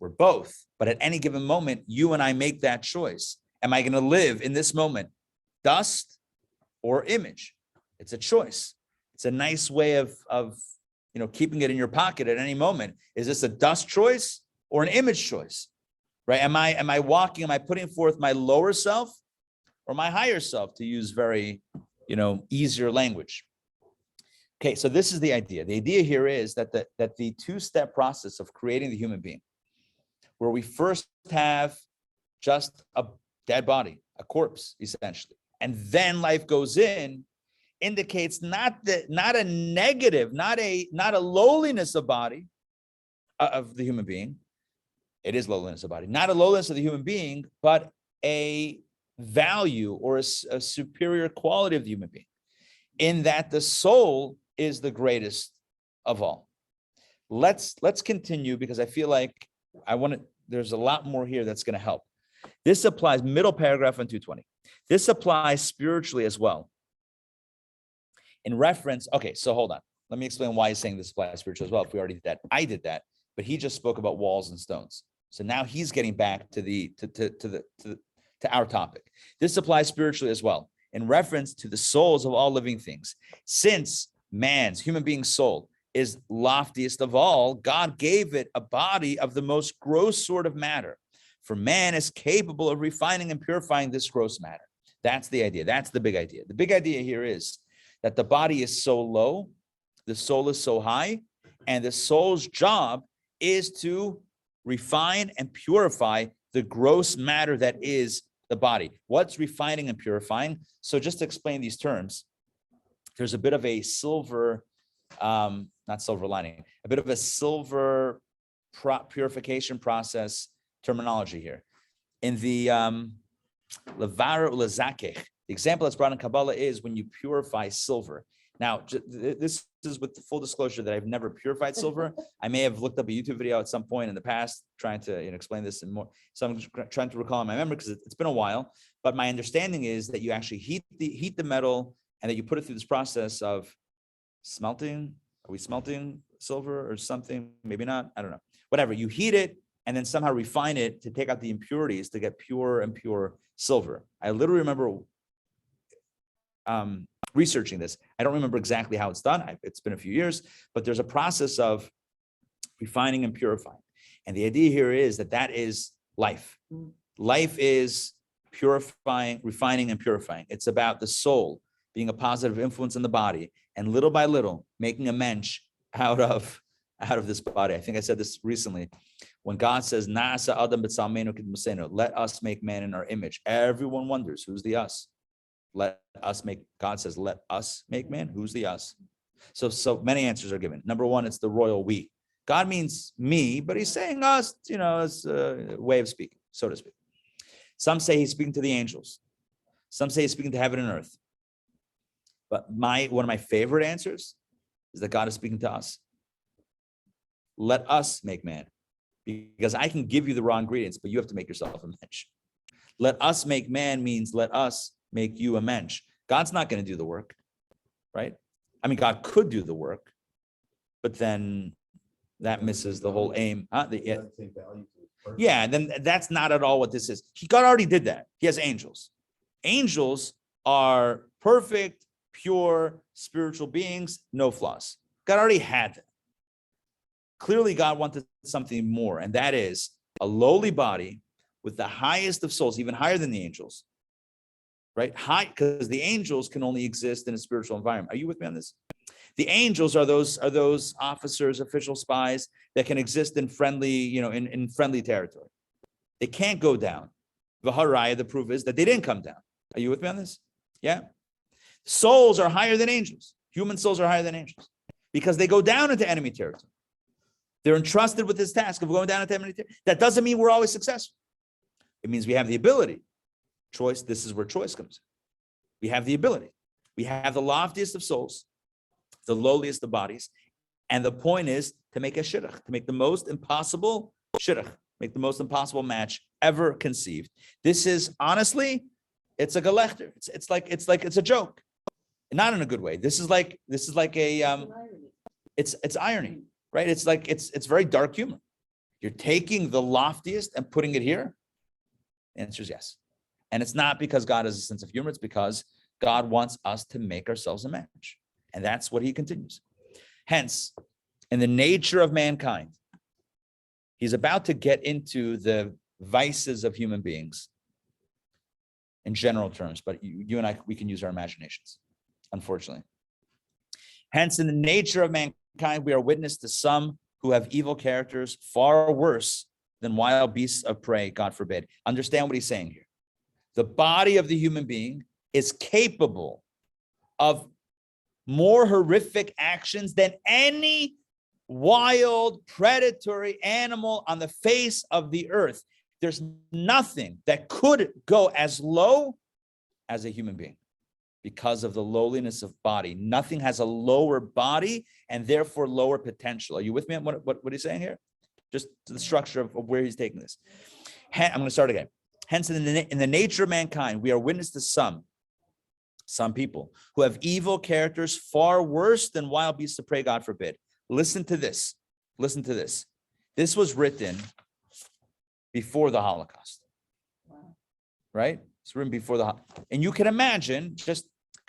We're both. But at any given moment, you and I make that choice. Am I going to live in this moment dust or image? It's a choice. It's a nice way of keeping it in your pocket at any moment. Is this a dust choice or an image choice? Right? Am I putting forth my lower self or my higher self, to use very, easier language? Okay, so this is the idea. The idea here is that the two-step process of creating the human being, where we first have just a dead body, a corpse, essentially, and then life goes in, indicates not a negative, not a lowliness of body of the human being. It is lowliness of body, not a lowliness of the human being, but a value or a superior quality of the human being, in that the soul is the greatest of all. Let's continue, because I feel like there's a lot more here that's going to help. This applies, middle paragraph on 220. This applies spiritually as well. In reference, okay, so hold on. Let me explain why he's saying this applies spiritually as well. If we already did that, I did that, but he just spoke about walls and stones. So now he's getting back to our topic. This applies spiritually as well, in reference to the souls of all living things. Since human being's soul is loftiest of all, God gave it a body of the most gross sort of matter, for man is capable of refining and purifying this gross matter. That's the idea. That's the big idea. The big idea here is that the body is so low, the soul is so high, and the soul's job is to refine and purify the gross matter that is the body. What's refining and purifying? So just to explain these terms, there's a bit of a silver, not silver lining, a bit of a silver purification process terminology here. In the levar ulazakech, the example that's brought in Kabbalah is when you purify silver. Now, this is with the full disclosure that I've never purified silver. I may have looked up a YouTube video at some point in the past trying to explain this in more. So I'm trying to recall in my memory, because it's been a while. But my understanding is that you actually heat the metal, and that you put it through this process of smelting. Are we smelting silver or something? Maybe not. I don't know. Whatever. You heat it and then somehow refine it to take out the impurities to get pure and pure silver. I literally remember researching this. I don't remember exactly how it's done. It's been a few years, but there's a process of refining and purifying. And the idea here is that is life. Life is purifying, refining, and purifying. It's about the soul being a positive influence in the body, and little by little making a mensch out of this body. I think I said this recently. When God says, "Nasa Adam b'tzalmeinu k'dmusenu," let us make man in our image. Everyone wonders, who's the us? God says, let us make man. Who's the us? So many answers are given. Number one, it's the royal we. God means me, but he's saying us, as a way of speaking, so to speak. Some say he's speaking to the angels. Some say he's speaking to heaven and earth. But one of my favorite answers is that God is speaking to us. Let us make man. Because I can give you the raw ingredients, but you have to make yourself a mensch. Let us make man means let us make you a mensch. God's not going to do the work, right? I mean, God could do the work, but then that misses the whole aim. Yeah, then that's not at all what this is. God already did that. He has angels. Angels are perfect, pure, spiritual beings, no flaws. God already had that. Clearly, God wanted something more, and that is a lowly body with the highest of souls, even higher than the angels, right? High, because the angels can only exist in a spiritual environment. Are you with me on this? The angels are those officers, official spies that can exist in friendly, in friendly territory. They can't go down. V'haraya, the proof is that they didn't come down. Are you with me on this? Yeah. Souls are higher than angels. Human souls are higher than angels because they go down into enemy territory. They're entrusted with this task of going down into enemy territory. That doesn't mean we're always successful. It means we have the ability. Choice, this is where choice comes in. We have the ability. We have the loftiest of souls, the lowliest of bodies. And the point is to make a shidduch, to make the most impossible shidduch, make the most impossible match ever conceived. This is honestly, it's a gelechter. It's like a joke, not in a good way. This is like a it's irony, right? It's very dark humor. You're taking the loftiest and putting it here. The answer is yes. And it's not because God has a sense of humor. It's because God wants us to make ourselves a match. And that's what he continues. Hence, in the nature of mankind, he's about to get into the vices of human beings in general terms, but you and I, we can use our imaginations, unfortunately. Hence, in the nature of mankind, we are witness to some who have evil characters far worse than wild beasts of prey, God forbid. Understand what he's saying here. The body of the human being is capable of more horrific actions than any wild predatory animal on the face of the earth. There's nothing that could go as low as a human being because of the lowliness of body. Nothing has a lower body and therefore lower potential. Are you with me on what he's saying here? Just the structure of where he's taking this. I'm going to start again. Hence, in the nature of mankind, we are witness to some people who have evil characters far worse than wild beasts of prey, God forbid. Listen to this. Listen to this. This was written before the Holocaust. Wow. Right? It's written before the Holocaust. And you can imagine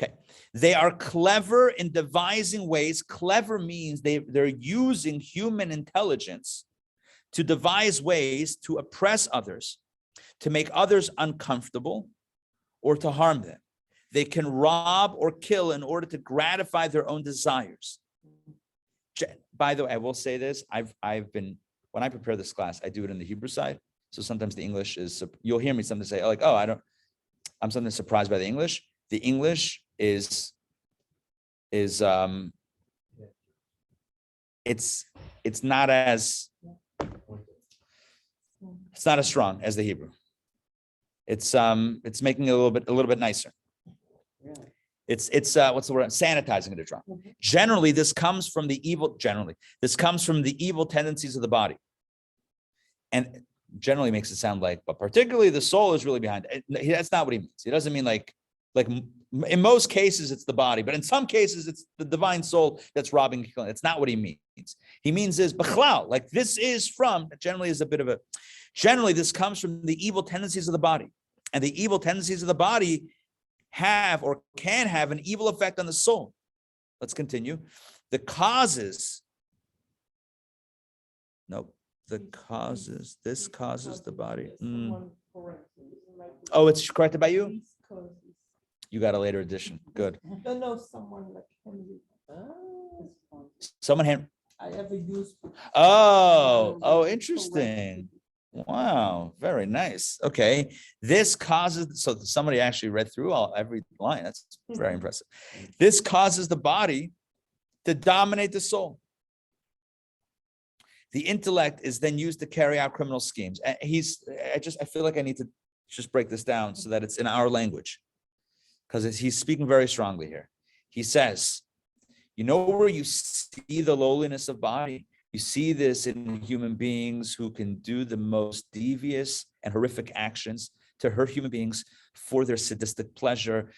okay. They are clever in devising ways. Clever means they're using human intelligence to devise ways to oppress others, to make others uncomfortable, or to harm them. They can rob or kill in order to gratify their own desires. By the way, I will say this, I've been, when I prepare this class, I do it in the Hebrew side. So sometimes the English is, you'll hear me sometimes say, like, oh, I'm sometimes surprised by the English. The English is it's not as strong as the Hebrew. It's making it a little bit nicer. Really? It's what's the word? Sanitizing it a drop. Generally, this comes from the evil tendencies of the body. And generally makes it sound like, but particularly the soul is really behind it. That's not what he means. He doesn't mean like in most cases it's the body, but in some cases it's the divine soul that's robbing and killing. That's not what he means. He means is b'chlal, like this is from, generally this comes from the evil tendencies of the body. And the evil tendencies of the body have or can have an evil effect on the soul. Let's continue. This causes the body. Oh, it's corrected by you? You got a later edition. Good. No, someone like Henry. Someone hand. I ever used. Oh, interesting. Wow, very nice. Okay, this causes, so somebody actually read through every line. That's very impressive. This causes the body to dominate the soul. The intellect is then used to carry out criminal schemes. And I feel like I need to just break this down so that it's in our language, because he's speaking very strongly here. He says, you know where you see the lowliness of body? You see this in human beings who can do the most devious and horrific actions to hurt human beings for their sadistic pleasure,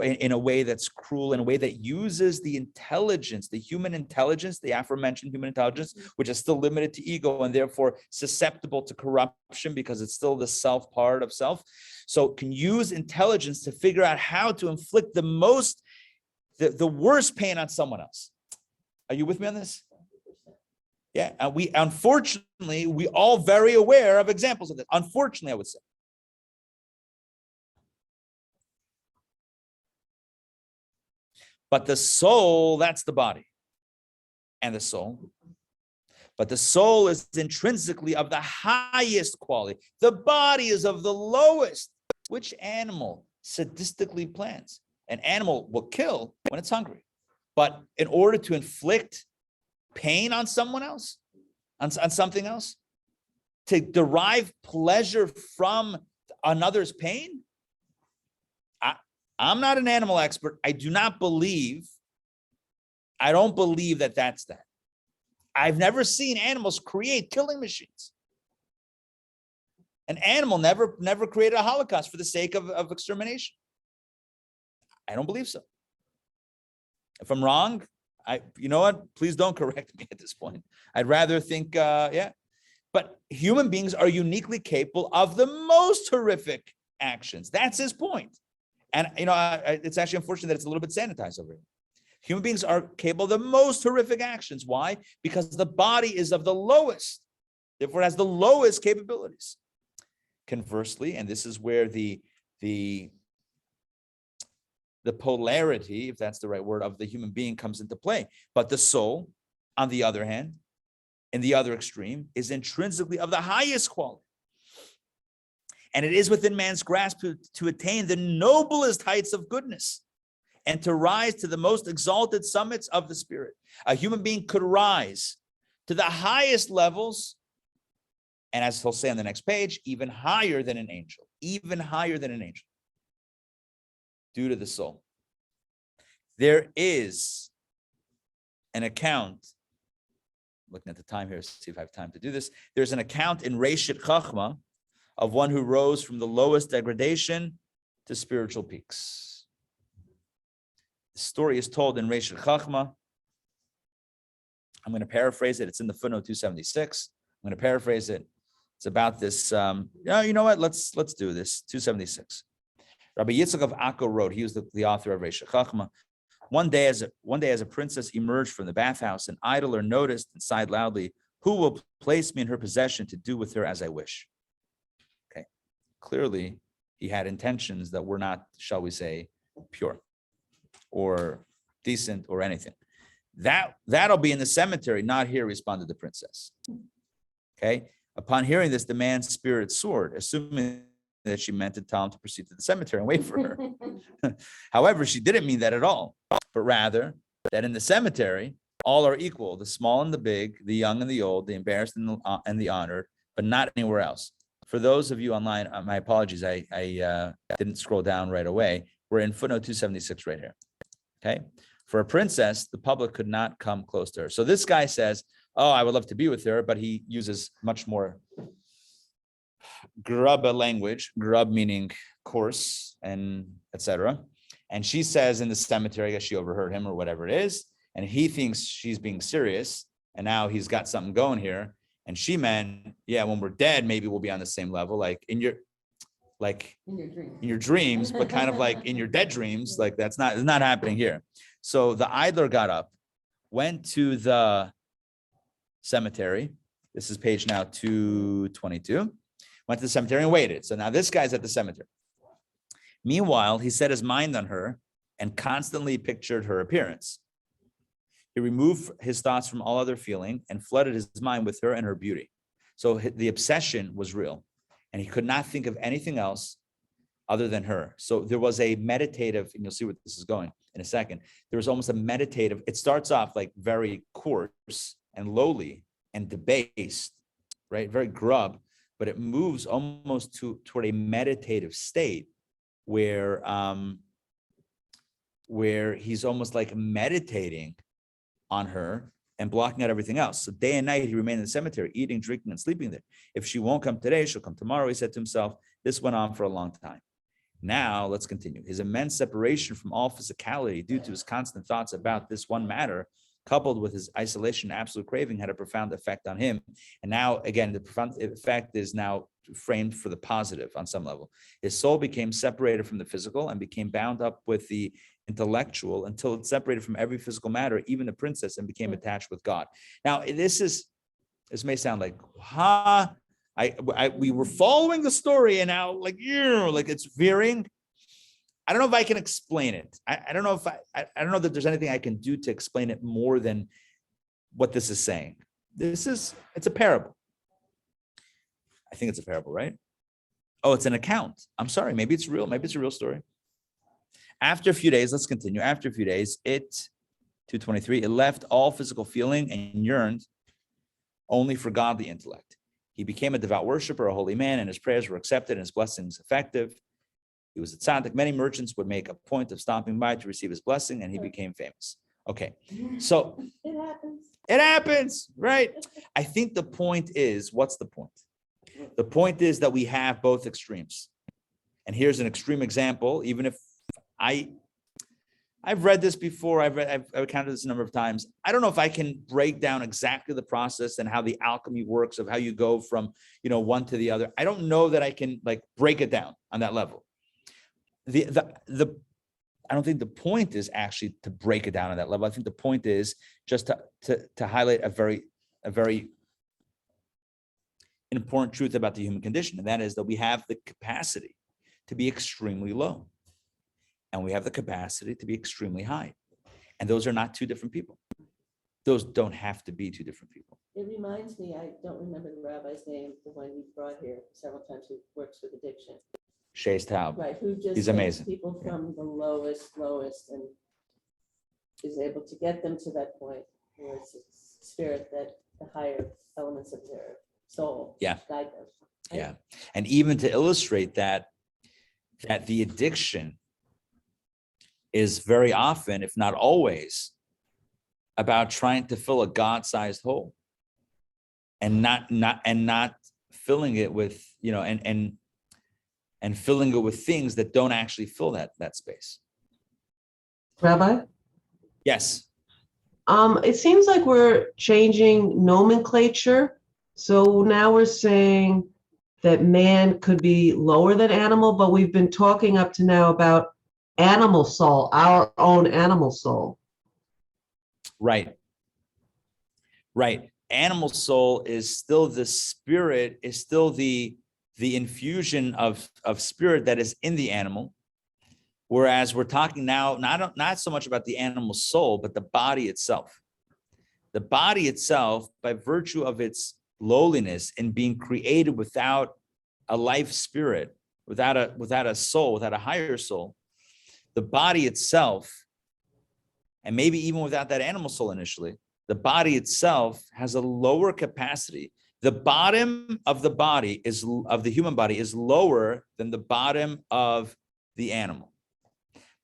in a way that's cruel, in a way that uses the intelligence, the human intelligence, the aforementioned human intelligence, which is still limited to ego and therefore susceptible to corruption because it's still the self part of self. So can use intelligence to figure out how to inflict the worst pain on someone else. Are you with me on this? Yeah, and we all very aware of examples of this. Unfortunately, I would say. But the soul, that's the body and the soul. But the soul is intrinsically of the highest quality. The body is of the lowest. Which animal sadistically plans? An animal will kill when it's hungry. But in order to inflict pain on someone else, on something else, to derive pleasure from another's pain, I'm not an animal expert. I don't believe that that's that. I've never seen animals create killing machines. An animal never created a Holocaust for the sake of extermination. I don't believe so. If I'm wrong, you know what? Please don't correct me at this point. I'd rather think, But human beings are uniquely capable of the most horrific actions. That's his point. And, it's actually unfortunate that it's a little bit sanitized over here. Human beings are capable of the most horrific actions. Why? Because the body is of the lowest. Therefore, it has the lowest capabilities. Conversely, and this is where the polarity, if that's the right word, of the human being comes into play. But the soul, on the other hand, in the other extreme, is intrinsically of the highest quality. And it is within man's grasp to attain the noblest heights of goodness and to rise to the most exalted summits of the spirit. A human being could rise to the highest levels, and as he'll say on the next page, even higher than an angel, due to the soul. There is an account, looking at the time here, see if I have time to do this. There's an account in Reshit Chachma of one who rose from the lowest degradation to spiritual peaks. The story is told in Reshit Chachma. I'm going to paraphrase it. It's in the footnote 276. I'm going to paraphrase it. It's about this. You know what? Let's do this. 276. Rabbi Yitzchak of Akko wrote. He was the author of Reshit Chachma. One day, as a princess emerged from the bathhouse, an idler noticed and sighed loudly, "Who will place me in her possession to do with her as I wish?" Okay, clearly he had intentions that were not, shall we say, pure or decent or anything. That'll be in the cemetery, not here, responded the princess. Okay. Upon hearing this, the man's spirit soared, assuming that she meant to tell him to proceed to the cemetery and wait for her. However, she didn't mean that at all, but rather that in the cemetery, all are equal, the small and the big, the young and the old, the embarrassed and the honored, but not anywhere else. For those of you online, my apologies, I didn't scroll down right away. We're in footnote 276 right here. Okay. For a princess, the public could not come close to her. So this guy says, "Oh, I would love to be with her," but he uses much more grub language, grub meaning coarse and etc. And she says in the cemetery, I guess she overheard him or whatever it is, and he thinks she's being serious, and now he's got something going here. And she meant, yeah, when we're dead, maybe we'll be on the same level, like in your dreams, but kind of like in your dead dreams, like it's not happening here. So the idler got up, went to the cemetery. This is page now 222. Went to the cemetery and waited. So now this guy's at the cemetery. Meanwhile, he set his mind on her and constantly pictured her appearance. He removed his thoughts from all other feeling and flooded his mind with her and her beauty. So the obsession was real, and he could not think of anything else other than her. So there was a meditative, and you'll see where this is going in a second. There was almost a meditative, it starts off like very coarse and lowly and debased, right? Very grub, but it moves almost toward a meditative state where he's almost like meditating on her and blocking out everything else. So day and night, he remained in the cemetery, eating, drinking, and sleeping there. If she won't come today, she'll come tomorrow, he said to himself. This went on for a long time. Now, let's continue. His immense separation from all physicality due to his constant thoughts about this one matter, coupled with his isolation and absolute craving, had a profound effect on him. And now, again, the profound effect is now framed for the positive on some level. His soul became separated from the physical and became bound up with the intellectual until it separated from every physical matter, even the princess, and became attached with God. Now, this may sound like, we were following the story and now like it's veering. I don't know if I can explain it. I don't know if I don't know that there's anything I can do to explain it more than what this is saying. It's a parable. I think it's a parable, right? Oh, it's an account. I'm sorry. Maybe it's real. Maybe it's a real story. After a few days, let's continue. After a few days, 2:23, it left all physical feeling and yearned only for godly intellect. He became a devout worshiper, a holy man, and his prayers were accepted and his blessings effective. He was a tzaddik. Many merchants would make a point of stopping by to receive his blessing, and he became famous. Okay, so It happens. it happens, right? I think the point is, what's the point? The point is that we have both extremes. And here's an extreme example, even if I've read this before, I've counted this a number of times. I don't know if I can break down exactly the process and how the alchemy works of how you go from, one to the other. I don't know that I can like break it down on that level. I don't think the point is actually to break it down on that level. I think the point is just to highlight a very important truth about the human condition, and that is that we have the capacity to be extremely low, and we have the capacity to be extremely high, and those are not two different people. Those don't have to be two different people. It reminds me, I don't remember the rabbi's name, the one you brought here several times, who works with addiction. Shays Taub. Right, who just He's takes amazing. people from the lowest, and is able to get them to that point where it's a spirit that the higher elements of their soul Yeah. guide them. right? Yeah. And even to illustrate that the addiction is very often, if not always, about trying to fill a God-sized hole and not filling it with, and filling it with things that don't actually fill that space. Rabbi, Yes. it seems like we're changing nomenclature. So now we're saying that man could be lower than animal, but we've been talking up to now about animal soul, our own animal soul. Right. Animal soul is still the spirit, is still the infusion of spirit that is in the animal. Whereas we're talking now, not so much about the animal soul, but the body itself. The body itself, by virtue of its lowliness and being created without a life spirit, without a soul, without a higher soul, the body itself, and maybe even without that animal soul initially, the body itself has a lower capacity. The bottom of the body of the human body is lower than the bottom of the animal.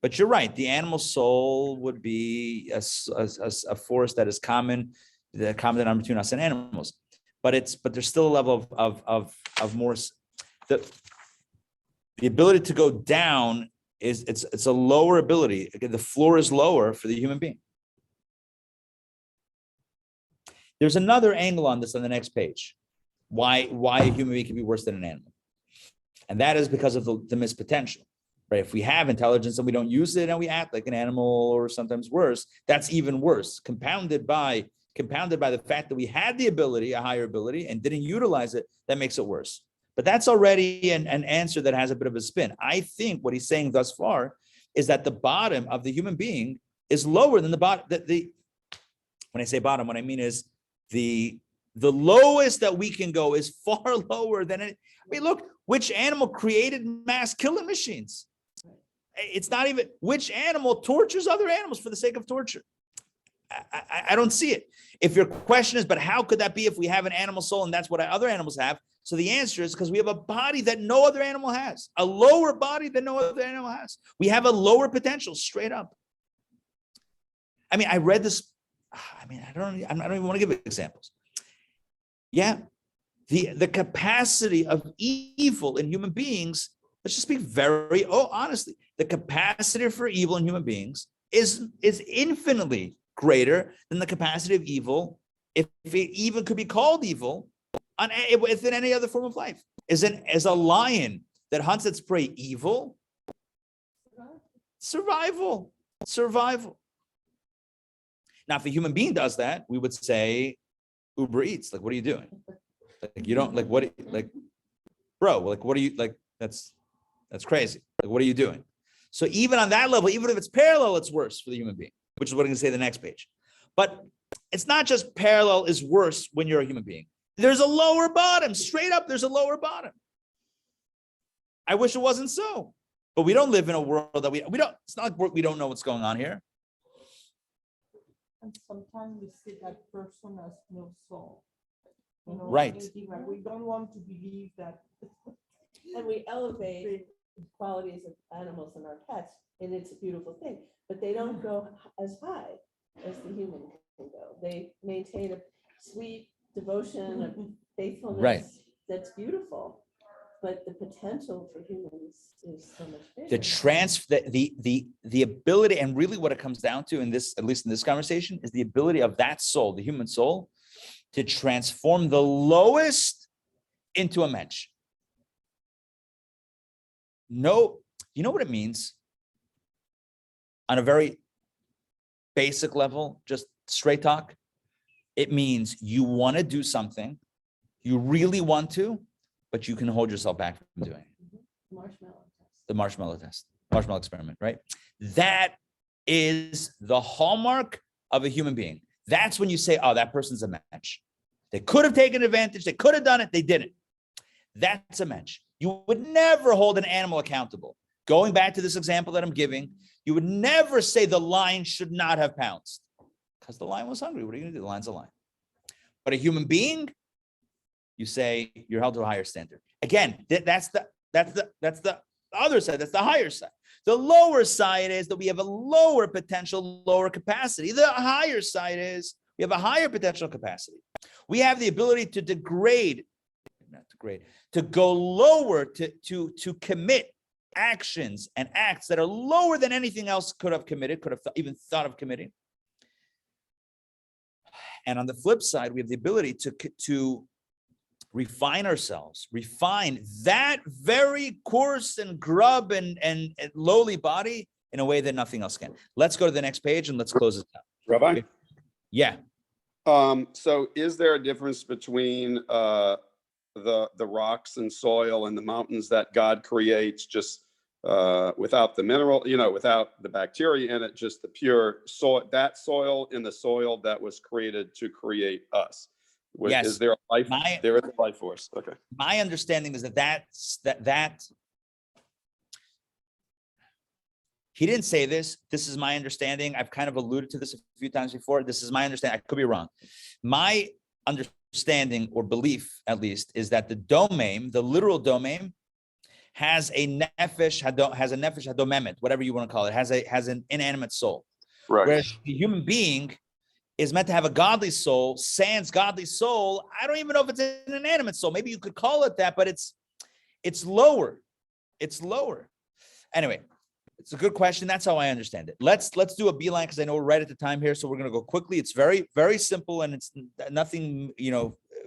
But you're right, the animal soul would be a force that is common denominator between us and animals. But there's still a level of more. The ability to go down it's a lower ability. Again, the floor is lower for the human being. There's another angle on this on the next page. Why a human being can be worse than an animal. And that is because of the missed potential. Right? If we have intelligence and we don't use it and we act like an animal, or sometimes worse, that's even worse. Compounded by the fact that we had the ability, a higher ability, and didn't utilize it, that makes it worse. But that's already an answer that has a bit of a spin. I think what he's saying thus far is that the bottom of the human being is lower than the bottom. When I say bottom, what I mean is the lowest that we can go is far lower than it. I mean, look, which animal created mass killing machines? It's not even which animal tortures other animals for the sake of torture. I don't see it. If your question is, but how could that be if we have an animal soul and that's what other animals have? So the answer is because we have a body that no other animal has, a lower body that no other animal has. We have a lower potential, straight up. I mean, I read this. I don't even want to give examples. Yeah, the capacity of evil in human beings. Let's just be very honestly. The capacity for evil in human beings is infinitely greater than the capacity of evil, if it even could be called evil, within any other form of life. Is a lion that hunts its prey evil? Survival. Now, if a human being does that, we would say Uber Eats. Like, what are you doing? Like, you don't bro. Like, what are you like? That's crazy. Like, what are you doing? So even on that level, even if it's parallel, it's worse for the human being, which is what I'm going to say the next page. But it's not just parallel is worse when you're a human being. There's a lower bottom. Straight up, there's a lower bottom. I wish it wasn't so. But we don't live in a world that we don't. It's not like we don't know what's going on here. And sometimes we see that person has no soul. You know, Right. thinking like we don't want to believe that. And we elevate qualities of animals and our pets, and it's a beautiful thing, but they don't go as high as the human can go. They maintain a sweet devotion, a faithfulness. Right. That's beautiful, but the potential for humans is so much bigger. The ability, and really what it comes down to in this, at least in this conversation, is the ability of that soul, the human soul, to transform the lowest into a mensch. No, you know what it means? On a very basic level, just straight talk, it means you want to do something, you really want to, but you can hold yourself back from doing it. Marshmallow test. The marshmallow test, marshmallow experiment, right? That is the hallmark of a human being. That's when you say, oh, that person's a mensch. They could have taken advantage, they could have done it, they didn't. That's a mensch. You would never hold an animal accountable. Going back to this example that I'm giving, you would never say the lion should not have pounced because the lion was hungry. What are you going to do? The lion's a lion. But a human being, you say you're held to a higher standard. Again, that's the other side. That's the higher side. The lower side is that we have a lower potential, lower capacity. The higher side is we have a higher potential capacity. We have the ability to to go lower, to commit actions and acts that are lower than anything else could have committed, could have even thought of committing. And on the flip side, we have the ability to refine ourselves, refine that very coarse and grub and lowly body in a way that nothing else can. Let's go to the next page and let's close it down. Rabbi? Yeah. So is there a difference between the rocks and soil and the mountains that God creates just without the mineral, without the bacteria in it, just the pure soil, that soil and the soil that was created to create us? Yes. Is there a life? There is a life force. Okay. My understanding is that he didn't say this. This is my understanding. I've kind of alluded to this a few times before. This is my understanding. I could be wrong. My understanding or belief, at least, is that the domain, the literal domain, has a nefesh hadomemet, whatever you want to call it, has an inanimate soul. Right. Whereas the human being is meant to have a godly soul. Sans godly soul, I don't even know if it's an inanimate soul. Maybe you could call it that, but it's lower. It's lower. Anyway, it's a good question. That's how I understand it. Let's do a beeline because I know we're right at the time here, so we're going to go quickly. It's very, very simple, and it's nothing,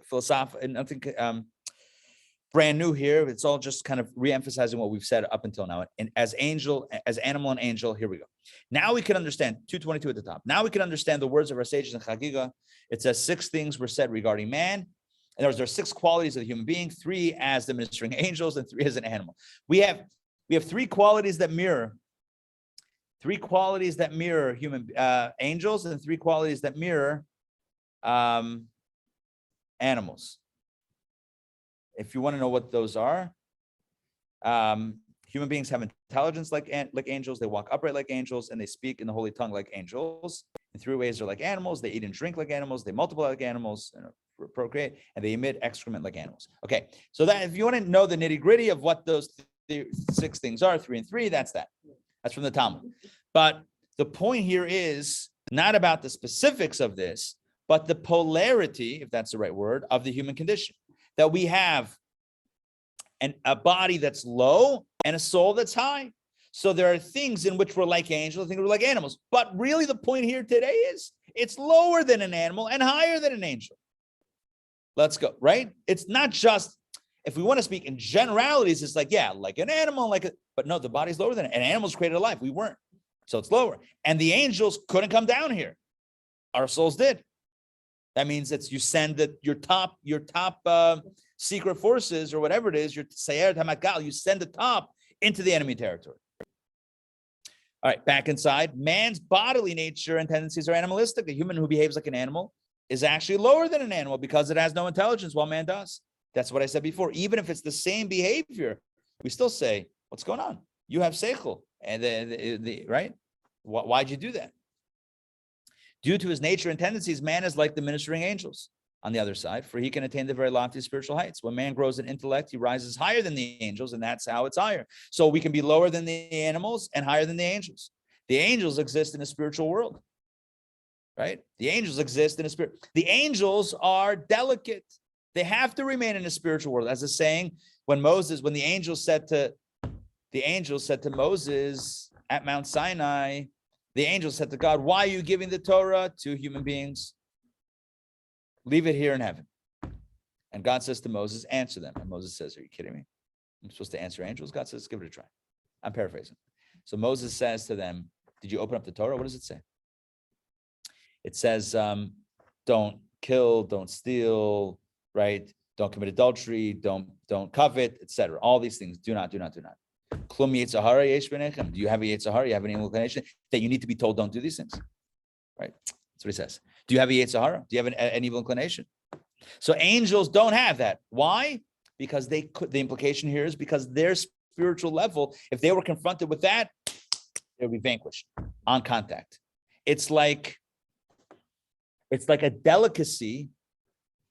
philosophical, nothing brand new here. It's all just kind of re-emphasizing what we've said up until now. And as animal and angel, here we go. Now we can understand 222 at the top. Now we can understand the words of our sages in Chagiga. It says 6 things were said regarding man. And there are 6 qualities of the human being, 3 as the ministering angels and 3 as an animal. We have 3 qualities that mirror. 3 qualities that mirror human angels and 3 qualities that mirror animals. If you want to know what those are, human beings have intelligence like angels. They walk upright like angels, and they speak in the holy tongue like angels. In 3 ways, they're like animals. They eat and drink like animals. They multiply like animals, and procreate, and they emit excrement like animals. Okay, so that if you want to know the nitty gritty of what those 6 things are, 3 and 3, that's that. That's from the Talmud. But the point here is not about the specifics of this, but the polarity, if that's the right word, of the human condition. That we have a body that's low and a soul that's high. So there are things in which we're like angels, things we're like animals. But really the point here today is it's lower than an animal and higher than an angel. Let's go, right? It's not just, if we want to speak in generalities, it's like, yeah, like an animal, but no, the body's lower than it. And animals created alive. We weren't. So it's lower. And the angels couldn't come down here. Our souls did. That means that you send your top secret forces or whatever it is, your Sayeret HaMatkal, you send the top into the enemy territory. All right, back inside. Man's bodily nature and tendencies are animalistic. A human who behaves like an animal is actually lower than an animal because it has no intelligence while man does. That's what I said before. Even if it's the same behavior, we still say, what's going on? You have seichel. And right? Why'd you do that? Due to his nature and tendencies, man is like the ministering angels on the other side, for he can attain the very lofty spiritual heights. When man grows in intellect, he rises higher than the angels, and that's how it's higher. So we can be lower than the animals and higher than the angels. The angels exist in a spiritual world, right? The angels exist in a spirit. The angels are delicate. They have to remain in a spiritual world. As a saying, when the angels said to Moses at Mount Sinai, the angels said to God, why are you giving the Torah to human beings? Leave it here in heaven. And God says to Moses, answer them. And Moses says, are you kidding me? I'm supposed to answer angels? God says, give it a try. I'm paraphrasing. So Moses says to them, did you open up the Torah? What does it say? It says, don't kill, don't steal, right? Don't commit adultery, don't covet, etc. All these things. Do not. Klum Yetzirah yesh b'nechem. Do you have a Yetzirah? You have an evil inclination that you need to be told don't do these things, right? That's what he says. Do you have a Yetzirah? Do you have an evil inclination? So angels don't have that. Why? Because the implication here is because their spiritual level, if they were confronted with that, they would be vanquished on contact. It's like a delicacy.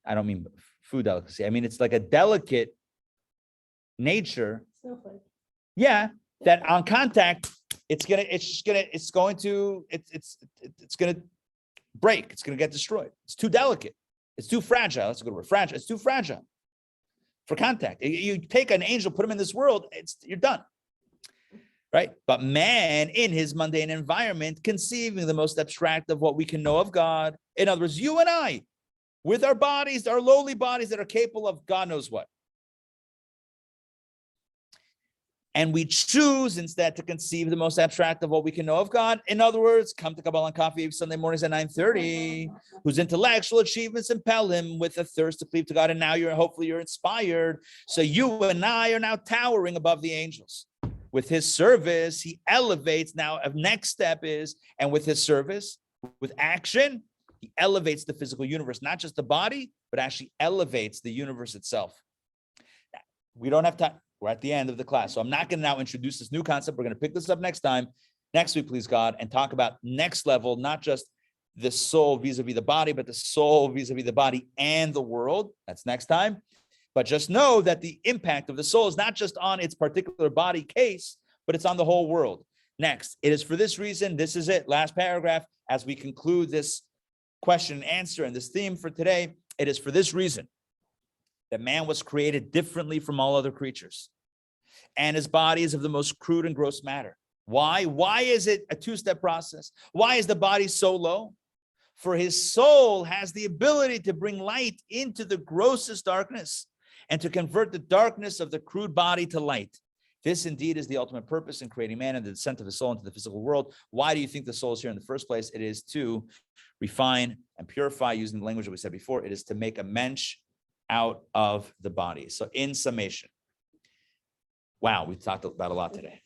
I don't mean food delicacy. I mean, it's like a delicate nature. Snowflake. Yeah, that on contact, it's gonna break. It's gonna get destroyed. It's too delicate. It's too fragile. That's a good word. Fragile. It's too fragile for contact. You take an angel, put him in this world, you're done. Right? But man, in his mundane environment, conceiving the most abstract of what we can know of God. In other words, you and I, with our bodies, our lowly bodies that are capable of God knows what. And we choose instead to conceive the most abstract of what we can know of God. In other words, come to Kabbalah Coffee Sunday mornings at 9:30, whose intellectual achievements impel him with a thirst to cleave to God. And now hopefully you're inspired. So you and I are now towering above the angels. With his service, he elevates. Now a next step is, and with his service, with action, he elevates the physical universe, not just the body, but actually elevates the universe itself. We don't have time. We're at the end of the class. So I'm not going to now introduce this new concept. We're going to pick this up next week, please God, and talk about next level, not just the soul vis-a-vis the body, but the soul vis-a-vis the body and the world. That's next time. But just know that the impact of the soul is not just on its particular body case, but it's on the whole world. Next, it is for this reason, this is it, last paragraph, as we conclude this question and answer and this theme for today, it is for this reason that man was created differently from all other creatures. And his body is of the most crude and gross matter. Why? Why is it a two-step process? Why is the body so low? For his soul has the ability to bring light into the grossest darkness and to convert the darkness of the crude body to light. This indeed is the ultimate purpose in creating man and the descent of his soul into the physical world. Why do you think the soul is here in the first place? It is to refine and purify, using the language that we said before. It is to make a mensch out of the body. So in summation, wow, we talked about a lot today.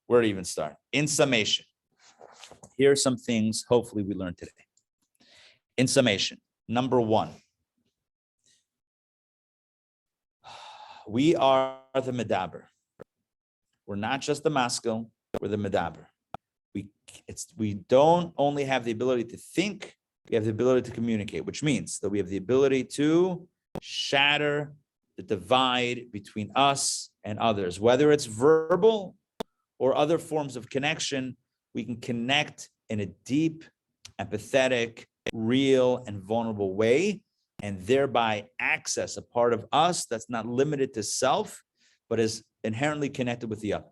Where to even start? In summation, here are some things hopefully we learned today. In summation, number one, we are the medaber. We're not just the maskil, we're the medaber. We don't only have the ability to think, we have the ability to communicate, which means that we have the ability to shatter the divide between us and others. Whether it's verbal or other forms of connection, we can connect in a deep, empathetic, real, and vulnerable way, and thereby access a part of us that's not limited to self, but is inherently connected with the other.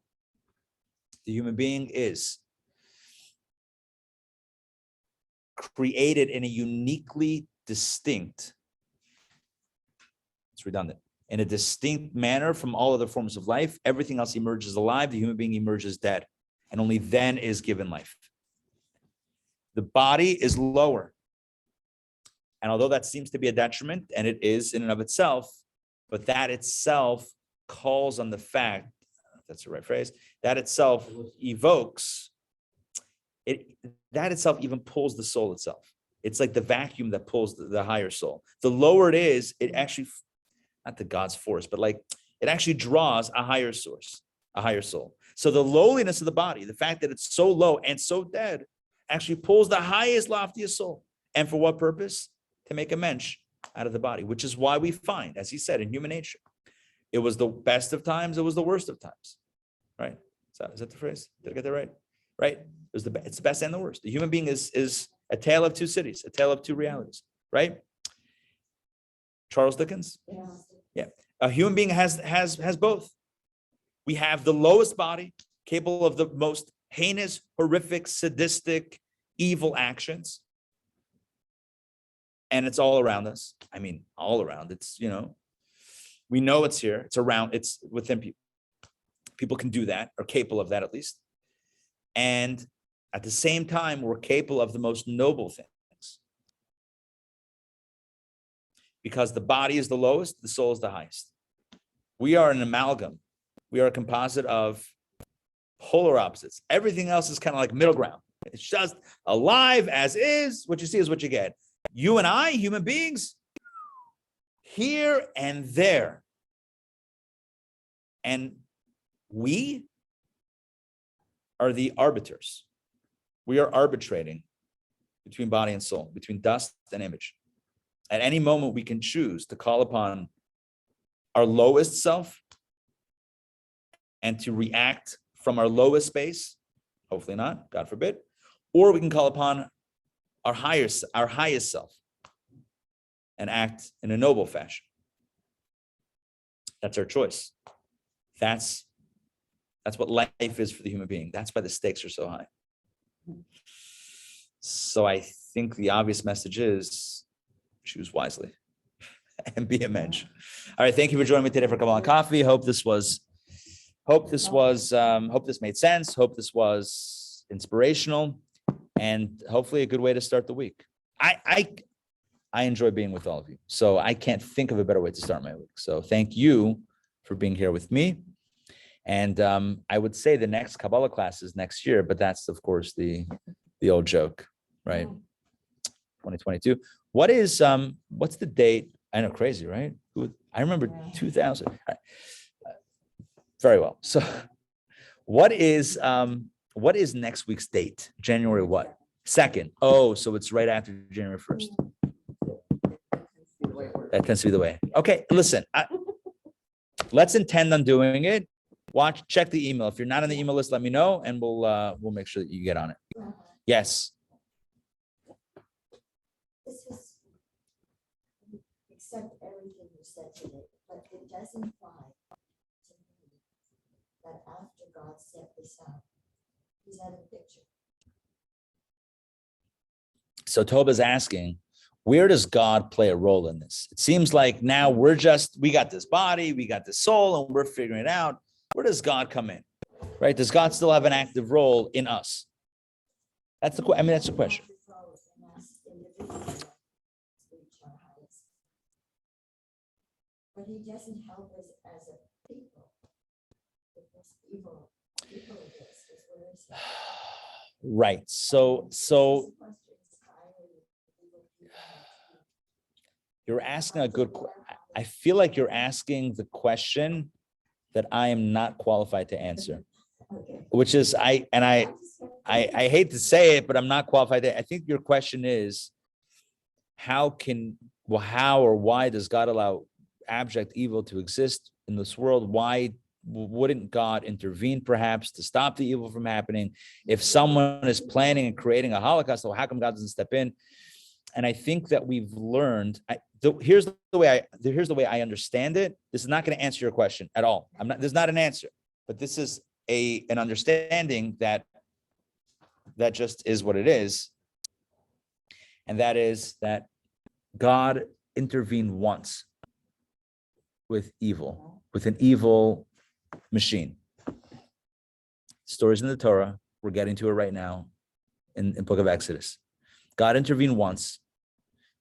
The human being is created in a uniquely distinct, it's redundant, in a distinct manner from all other forms of life. Everything else emerges alive. The human being emerges dead, and only then is given life. The body is lower. And although that seems to be a detriment, and it is in and of itself, but that itself calls on the fact, if that's the right phrase, that itself evokes, that itself even pulls the soul itself. It's like the vacuum that pulls the higher soul. The lower it is, it actually, not the God's force, but like it actually draws a higher source, a higher soul. So the lowliness of the body, the fact that it's so low and so dead, actually pulls the highest, loftiest soul. And for what purpose? To make a mensch out of the body, which is why we find, as he said, in human nature, it was the best of times, it was the worst of times, right? So is that the phrase? Did I get that right? Right? It's the best and the worst. The human being is a tale of two cities, a tale of two realities, right? Charles Dickens. Yeah. A human being has both. We have the lowest body, capable of the most heinous, horrific, sadistic, evil actions. And it's all around us. I mean, all around. It's, we know it's here. It's around, it's within people. People can do that, or capable of that at least. And at the same time, we're capable of the most noble things. Because the body is the lowest, the soul is the highest. We are an amalgam. We are a composite of polar opposites. Everything else is kind of like middle ground. It's just alive as is. What you see is what you get. You and I, human beings, here and there. And we are the arbiters. We are arbitrating between body and soul, between dust and image. At any moment, we can choose to call upon our lowest self and to react from our lowest space, hopefully not, God forbid, or we can call upon our highest self and act in a noble fashion. That's our choice. That's what life is for the human being. That's why the stakes are so high. So I think the obvious message is choose wisely and be a mensch. All right, thank you for joining me today for Kabbalah Coffee. Hope this made sense. Hope this was inspirational, and hopefully a good way to start the week. I enjoy being with all of you, so I can't think of a better way to start my week. So thank you for being here with me. And I would say the next Kabbalah class is next year, but that's of course the old joke, right? 2022. What's the date? I know, crazy, right? I remember 2000. Very well. So what is next week's date? January what? 2nd. Oh, so it's right after January 1st. That tends to be the way. Okay, listen, let's intend on doing it. Check the email. If you're not on the email list, let me know, and we'll make sure that you get on it. Yes. This was, accept everything you said today, but it does imply to me that after God set this up, he's had a picture. So Toba's asking, where does God play a role in this? It seems like now we got this body, we got this soul, and we're figuring it out. Where does God come in? Right? Does God still have an active role in us? That's the question. But he doesn't help us as a people. Because evil exists, is where it's at. Right. So you're asking a good question. I feel like you're asking the question that I am not qualified to answer, which is I hate to say it, but I'm not qualified to. I think your question is, how or why does God allow abject evil to exist in this world? Why wouldn't God intervene perhaps to stop the evil from happening? If someone is planning and creating a Holocaust, well, how come God doesn't step in? And I think that we've learned, here's the way I understand it. This is not going to answer your question at all. There's not an answer, but this is an understanding that just is what it is. And that is that God intervened once with an evil machine. Stories in the Torah, we're getting to it right now in Book of Exodus. God intervened once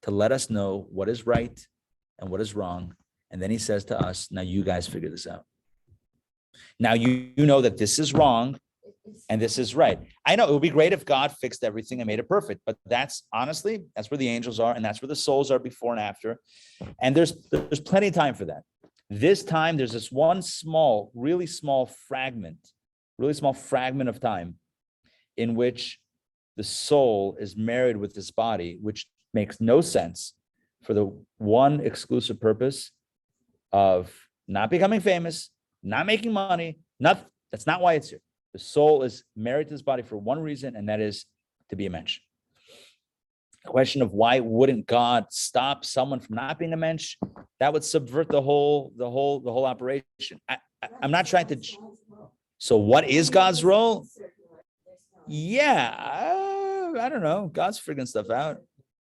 to let us know what is right and what is wrong. And then he says to us, now you guys figure this out. Now you know that this is wrong and this is right. I know it would be great if God fixed everything and made it perfect, but that's where the angels are, and that's where the souls are before and after. And there's plenty of time for that. This time, there's this one really small fragment of time in which the soul is married with this body, which makes no sense for the one exclusive purpose of not becoming famous, not making money. That's not why it's here. The soul is married to this body for one reason, and that is to be a mensch. The question of why wouldn't God stop someone from not being a mensch? That would subvert the whole operation. I'm not trying to. So what is God's role? Yeah, I don't know. God's figuring stuff out.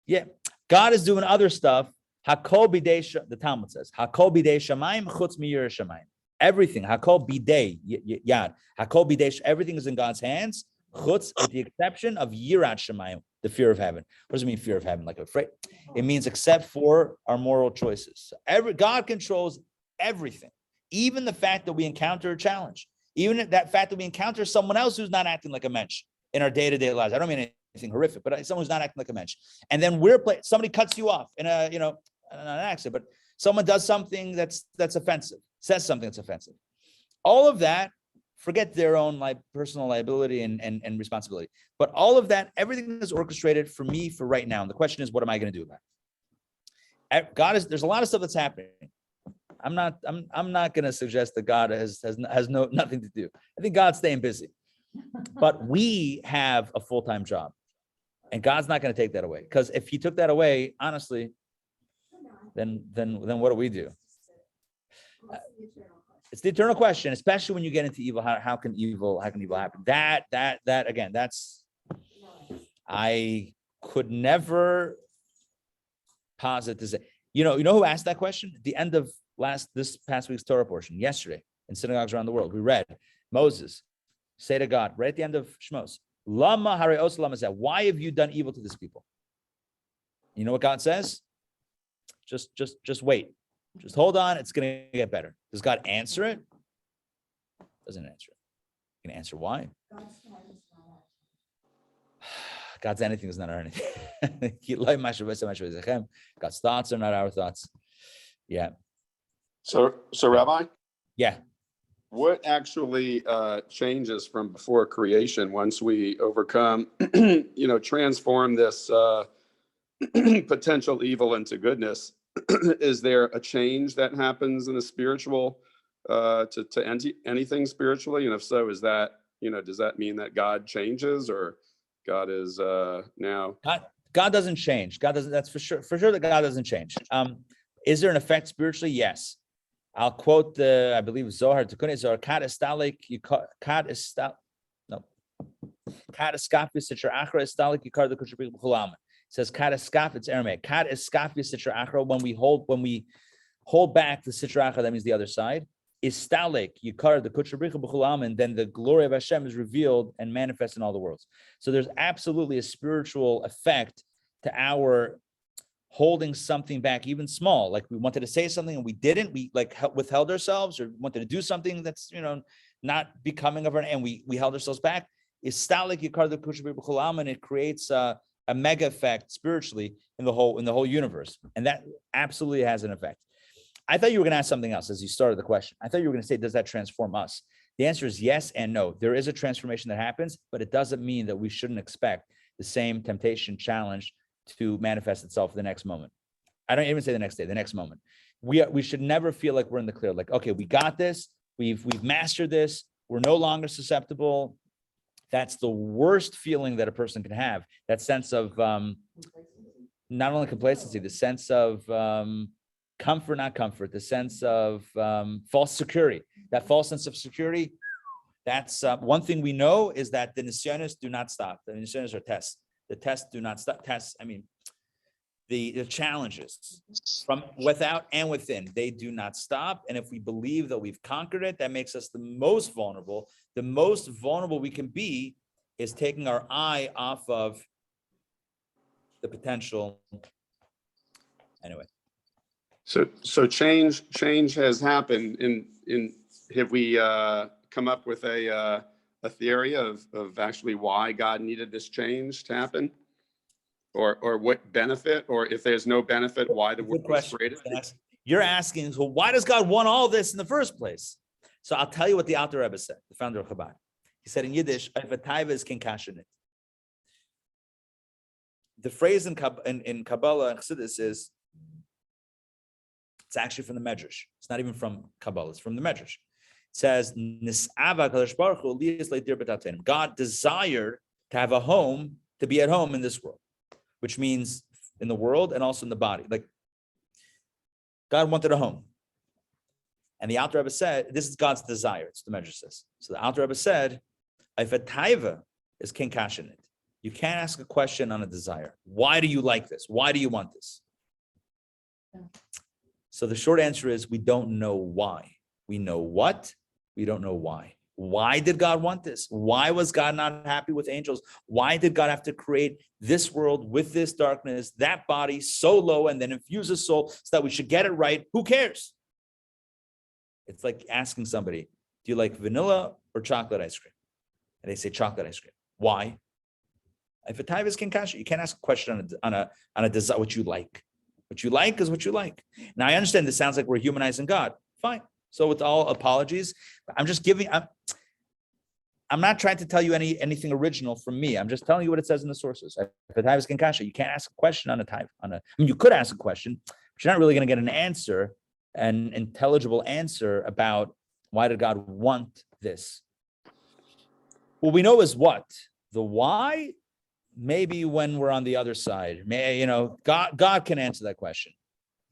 Yeah, God is doing other stuff. Hakol bidei, the Talmud says, Hakol bidei shamayim chutz miyir shamayim. Everything, Hakol bidei yad, Hakol bidei, everything is in God's hands. Chutz, with the exception of yirat shamayim, the fear of heaven. What does it mean, fear of heaven? Like afraid? It means except for our moral choices. God controls everything, even the fact that we encounter a challenge, even that fact that we encounter someone else who's not acting like a mensch in our day-to-day lives. I don't mean anything horrific, but someone who's not acting like a mensch. And then somebody cuts you off in a, not an accident, but someone does something that's offensive, says something that's offensive. All of that, forget their own personal liability and responsibility. But all of that, everything is orchestrated for me for right now. And the question is, what am I going to do about it? There's a lot of stuff that's happening. I'm not going to suggest that God has nothing to do. I think God's staying busy. But we have a full-time job. And God's not going to take that away. Because if he took that away, honestly, then what do we do? It's the eternal question, especially when you get into evil. How can evil happen? That again, I could never posit to say. You know who asked that question? At the end of this past week's Torah portion, yesterday, in synagogues around the world, we read Moses say to God right at the end of Shmos, Lama hareos lama zeh, why have you done evil to this people? You know what God says? Just wait. Just hold on. It's going to get better. Does God answer it? Doesn't answer it. He can answer why. God's anything is not our anything. God's thoughts are not our thoughts. Yeah. So Rabbi? Yeah. What actually changes from before creation once we overcome, transform this potential evil into goodness? Is there a change that happens in the spiritual to anything spiritually? And if so, is that, does that mean that God changes, or God is now? God doesn't change. God doesn't. That's for sure that God doesn't change. Is there an effect spiritually? Yes. I'll quote I believe Zohar Tikkunei Zohar. Kad estalik eskafis sitra achra estalik yikar the kushri b'chulam. It says kad eskaf. It's Aramaic. Kad eskafis sitra achra. When we hold back the sitra achra, that means the other side. Istalik yikar the kushri b'chulam, and then the glory of Hashem is revealed and manifest in all the worlds. So there's absolutely a spiritual effect to our holding something back, even small, like we wanted to say something and we didn't, we withheld ourselves, or wanted to do something that's not becoming of our, and we held ourselves back. Is stalik yikar the kushri b'chulam, and it creates a mega effect spiritually in the whole universe, and that absolutely has an effect. I thought you were going to ask something else as you started the question. I thought you were going to say, does that transform us? The answer is yes and no. There is a transformation that happens, but it doesn't mean that we shouldn't expect the same temptation, challenge to manifest itself the next moment. I don't even say the next day, the next moment. We should never feel like we're in the clear, like, okay, we got this, we've mastered this, we're no longer susceptible. That's the worst feeling that a person can have. That sense of not only complacency, the sense of comfort, not comfort, the sense of false security. That false sense of security, that's one thing we know is that the nisyonos do not stop. The nisyonos are tests. The tests do not stop. Tests, I mean, the challenges from without and within, they do not stop. And if we believe that we've conquered it, that makes us the most vulnerable. The most vulnerable we can be is taking our eye off of the potential. Anyway. So change has happened in have we come up with a theory of actually why God needed this change to happen, or what benefit, or if there's no benefit, why the world was created? You're asking, so why does God want all this in the first place? So I'll tell you what the Alter Rebbe said, the founder of Chabad. He said in Yiddish, "If a taiva is king kashanit." the phrase in Kabbalah and Chassidus is, it's actually from the Medrash. It's not even from Kabbalah, it's from the Medrash. It says, Nis'ava Kadosh Baruch Hu liyas leitir b'tatenim. God desired to have a home, to be at home in this world, which means in the world and also in the body. Like, God wanted a home. And the Alter Rebbe said, this is God's desire, it's the Medrash says. So the Alter Rebbe said, if a taiva is king kashanit, you can't ask a question on a desire. Why do you like this? Why do you want this? So the short answer is we don't know why. We know what, we don't know why. Why did God want this? Why was God not happy with angels? Why did God have to create this world with this darkness, that body so low, and then infuse a soul so that we should get it right? Who cares? It's like asking somebody, do you like vanilla or chocolate ice cream? And they say chocolate ice cream. Why? If a taiva is king kasha, you can't ask a question on a desire, what you like. What you like is what you like. Now I understand this sounds like we're humanizing God. Fine. So with all apologies, I'm just giving. I'm not trying to tell you anything original from me. I'm just telling you what it says in the sources. If a taiva is king kasha, you can't ask a question on a taiva. I mean, you could ask a question, but you're not really going to get an answer, an intelligible answer about why did God want this. What we know is what the why. Maybe when we're on the other side, God can answer that question.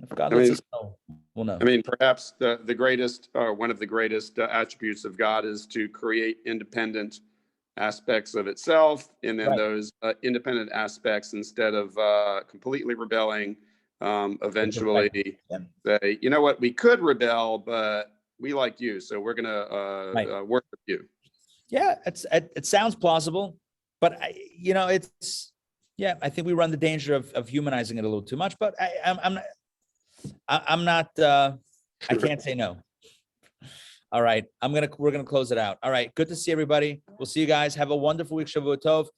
If God lets us know, we'll know. I mean, perhaps the greatest, one of the greatest attributes of God is to create independent aspects of itself, and then those independent aspects, instead of completely rebelling, eventually say, you know what, we could rebel, but we like you, so we're gonna worship you. Yeah, it sounds plausible. But I think we run the danger of humanizing it a little too much. But I'm not. I can't say no. All right, we're gonna close it out. All right, good to see everybody. We'll see you guys. Have a wonderful week. Shavua Tov.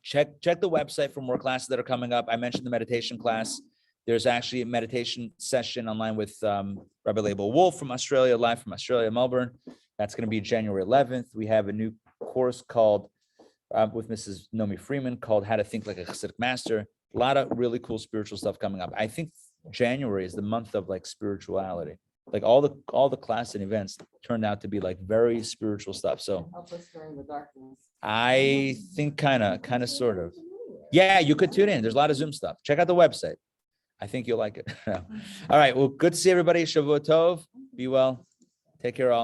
Check the website for more classes that are coming up. I mentioned the meditation class. There's actually a meditation session online with Rabbi Label Wolf from Australia, live from Australia, Melbourne. That's going to be January 11th. We have a new course called with Mrs. Nomi Freeman called How to Think Like a Hasidic Master. A lot of really cool spiritual stuff coming up. I think January is the month of like spirituality. Like all the class and events turned out to be like very spiritual stuff. So Help us during the darkness. I think kind of sort of. Yeah, you could tune in. There's a lot of Zoom stuff. Check out the website. I think you'll like it. All right. Well, good to see everybody. Shavua Tov. Be well. Take care all.